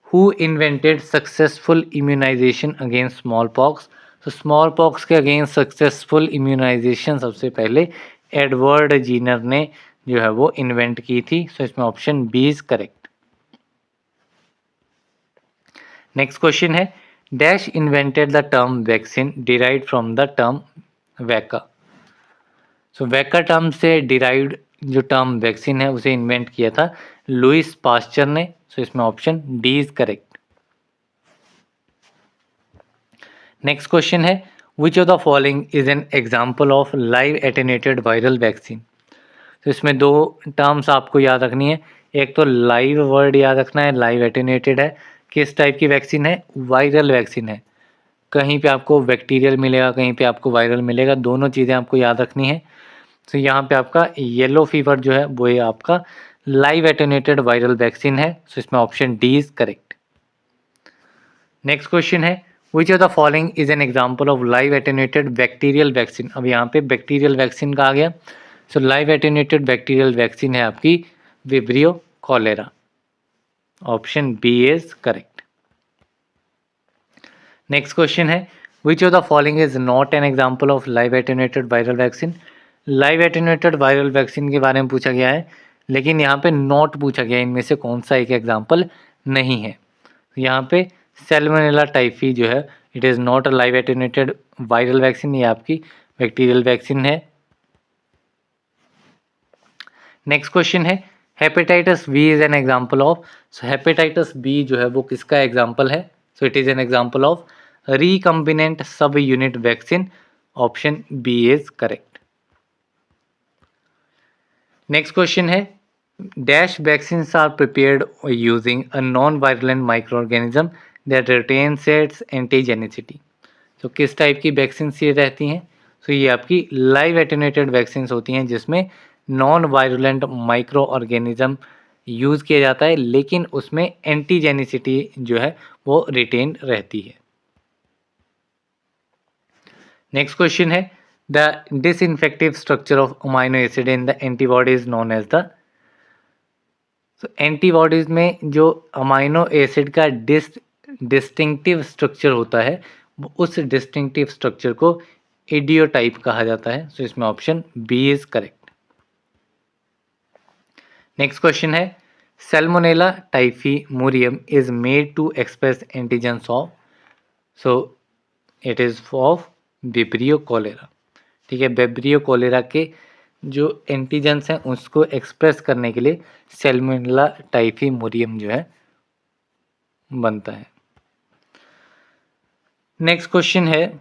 who invented successful immunization against small pox, तो स्मॉल पॉक्स के अगेंस्ट सक्सेसफुल इम्यूनाइजेशन सबसे पहले एडवर्ड जीनर ने जो है वो इन्वेंट की थी, सो इसमें option B is correct. Next question है, dash invented the term vaccine derived from the term vacca, so वैका टर्म से डिराइव्ड जो टर्म वैक्सीन है उसे इन्वेंट किया था लुइस पास्चर ने, सो इसमें option D is correct. Next question है, which of the following is an example of live attenuated viral vaccine, तो इसमें दो टर्म्स आपको याद रखनी है, एक तो लाइव वर्ड याद रखना है, लाइव एटेन्यूएटेड है, किस टाइप की वैक्सीन है, वायरल वैक्सीन है, कहीं पे आपको बैक्टीरियल मिलेगा, कहीं पे आपको वायरल मिलेगा, दोनों चीज़ें आपको याद रखनी है। तो यहाँ पे आपका येलो फीवर जो है वो ये आपका लाइव एटेन्यूएटेड वायरल वैक्सीन है, सो इसमें option D is correct. Next question है, which of the following is an example of live attenuated bacterial vaccine, अब यहाँ पे बैक्टीरियल वैक्सीन का आ गया, so live attenuated bacterial vaccine है आपकी Vibrio cholerae, option B is correct. Next question है, which of the following is not an example of live attenuated viral vaccine, live attenuated viral vaccine के बारे में पूछा गया है, लेकिन यहाँ पे नॉट पूछा गया है, इनमें से कौन सा एक एग्जाम्पल नहीं है, यहाँ पे सैल्मोनेला टाइफी जो है it is not a live attenuated viral vaccine, ये आपकी बैक्टीरियल वैक्सीन है। नेक्स्ट क्वेश्चन है, hepatitis B is an example of, so hepatitis B जो है वो किसका एग्जाम्पल है, so it is an example of recombinant subunit vaccine, option B is correct. Next question है, dash vaccines are prepared using a non virulent microorganism that retains its antigenicity, तो किस type की vaccines ये रहती हैं, तो ये आपकी लाइव एटेन्यूएटेड वैक्सीन्स होती हैं जिसमें non virulent micro organism use किया जाता है, लेकिन उसमें एंटीजेनिसिटी जो है वो रिटेन रहती है। नेक्स्ट क्वेश्चन है, the distinctive structure of amino acid in the antibody is known as the, तो एंटीबॉडीज में जो अमाइनो एसिड का डिस्टिंक्टिव स्ट्रक्चर होता है वो उस डिस्टिंक्टिव स्ट्रक्चर को इडियोटाइप कहा जाता है, सो इसमें option B is correct. Next question है, Salmonella typhimurium is made to express antigens of, so it is of Vibrio cholerae, ठीक है, विब्रियो कॉलेरा के जो एंटीजेंस हैं उसको एक्सप्रेस करने के लिए सैल्मोनेला टाइफीमुरियम जो है बनता है। नेक्स्ट क्वेश्चन है,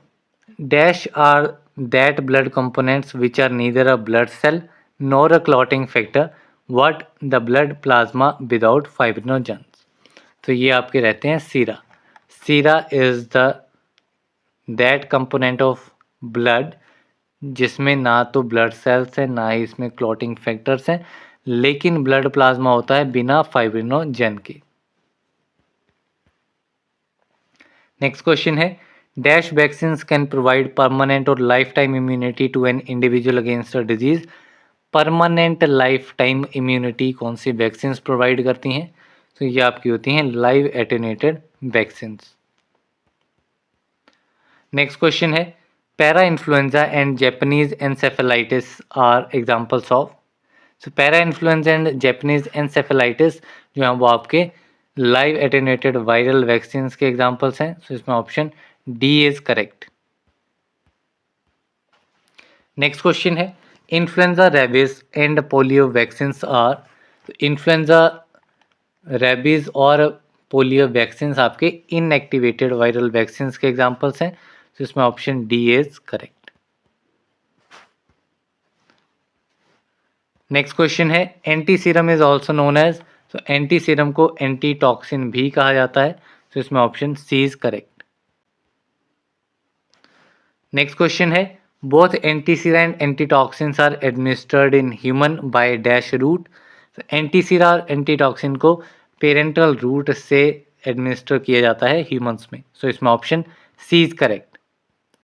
dash are that blood components which are neither a blood cell nor a clotting factor what the blood plasma without fibrinogens, तो ये आपके रहते हैं sera, sera is the that component of blood जिसमें ना तो blood cells हैं ना ही इसमें क्लॉटिंग फैक्टर्स हैं, लेकिन ब्लड प्लाज्मा होता है बिना फाइब्रिनोजेन के। नेक्स्ट क्वेश्चन है, dash vaccines can provide permanent और lifetime immunity to an individual against a disease, permanent lifetime immunity कौन सी वैक्सीन्स प्रोवाइड करती हैं, तो ये आपकी होती हैं live attenuated vaccines. Next question है, parainfluenza and Japanese encephalitis are examples of, so parainfluenza and Japanese encephalitis जो है वो आपके लाइव एटेन्यूएटेड वायरल वैक्सीन्स के एग्जांपल्स हैं, सो इसमें option D is correct. Next question है influenza, rabies and polio vaccine are. तो influenza, rabies और पोलियो वैक्सीन आपके इनएक्टिवेटेड वायरल वैक्सीन के एग्जांपल्स हैं। तो इसमें option D is correct. Next question है anti serum is also known as. तो एंटी सीरम को एंटी टॉक्सिन भी कहा जाता है। तो इसमें option C is correct. Next question है both antisera and antitoxins are administered in human by dash route. Antisera और एंटीटॉक्सिन को पेरेंटल रूट से एडमिनिस्टर किया जाता है ह्यूमंस में। सो इसमें ऑप्शन सी इज करेक्ट।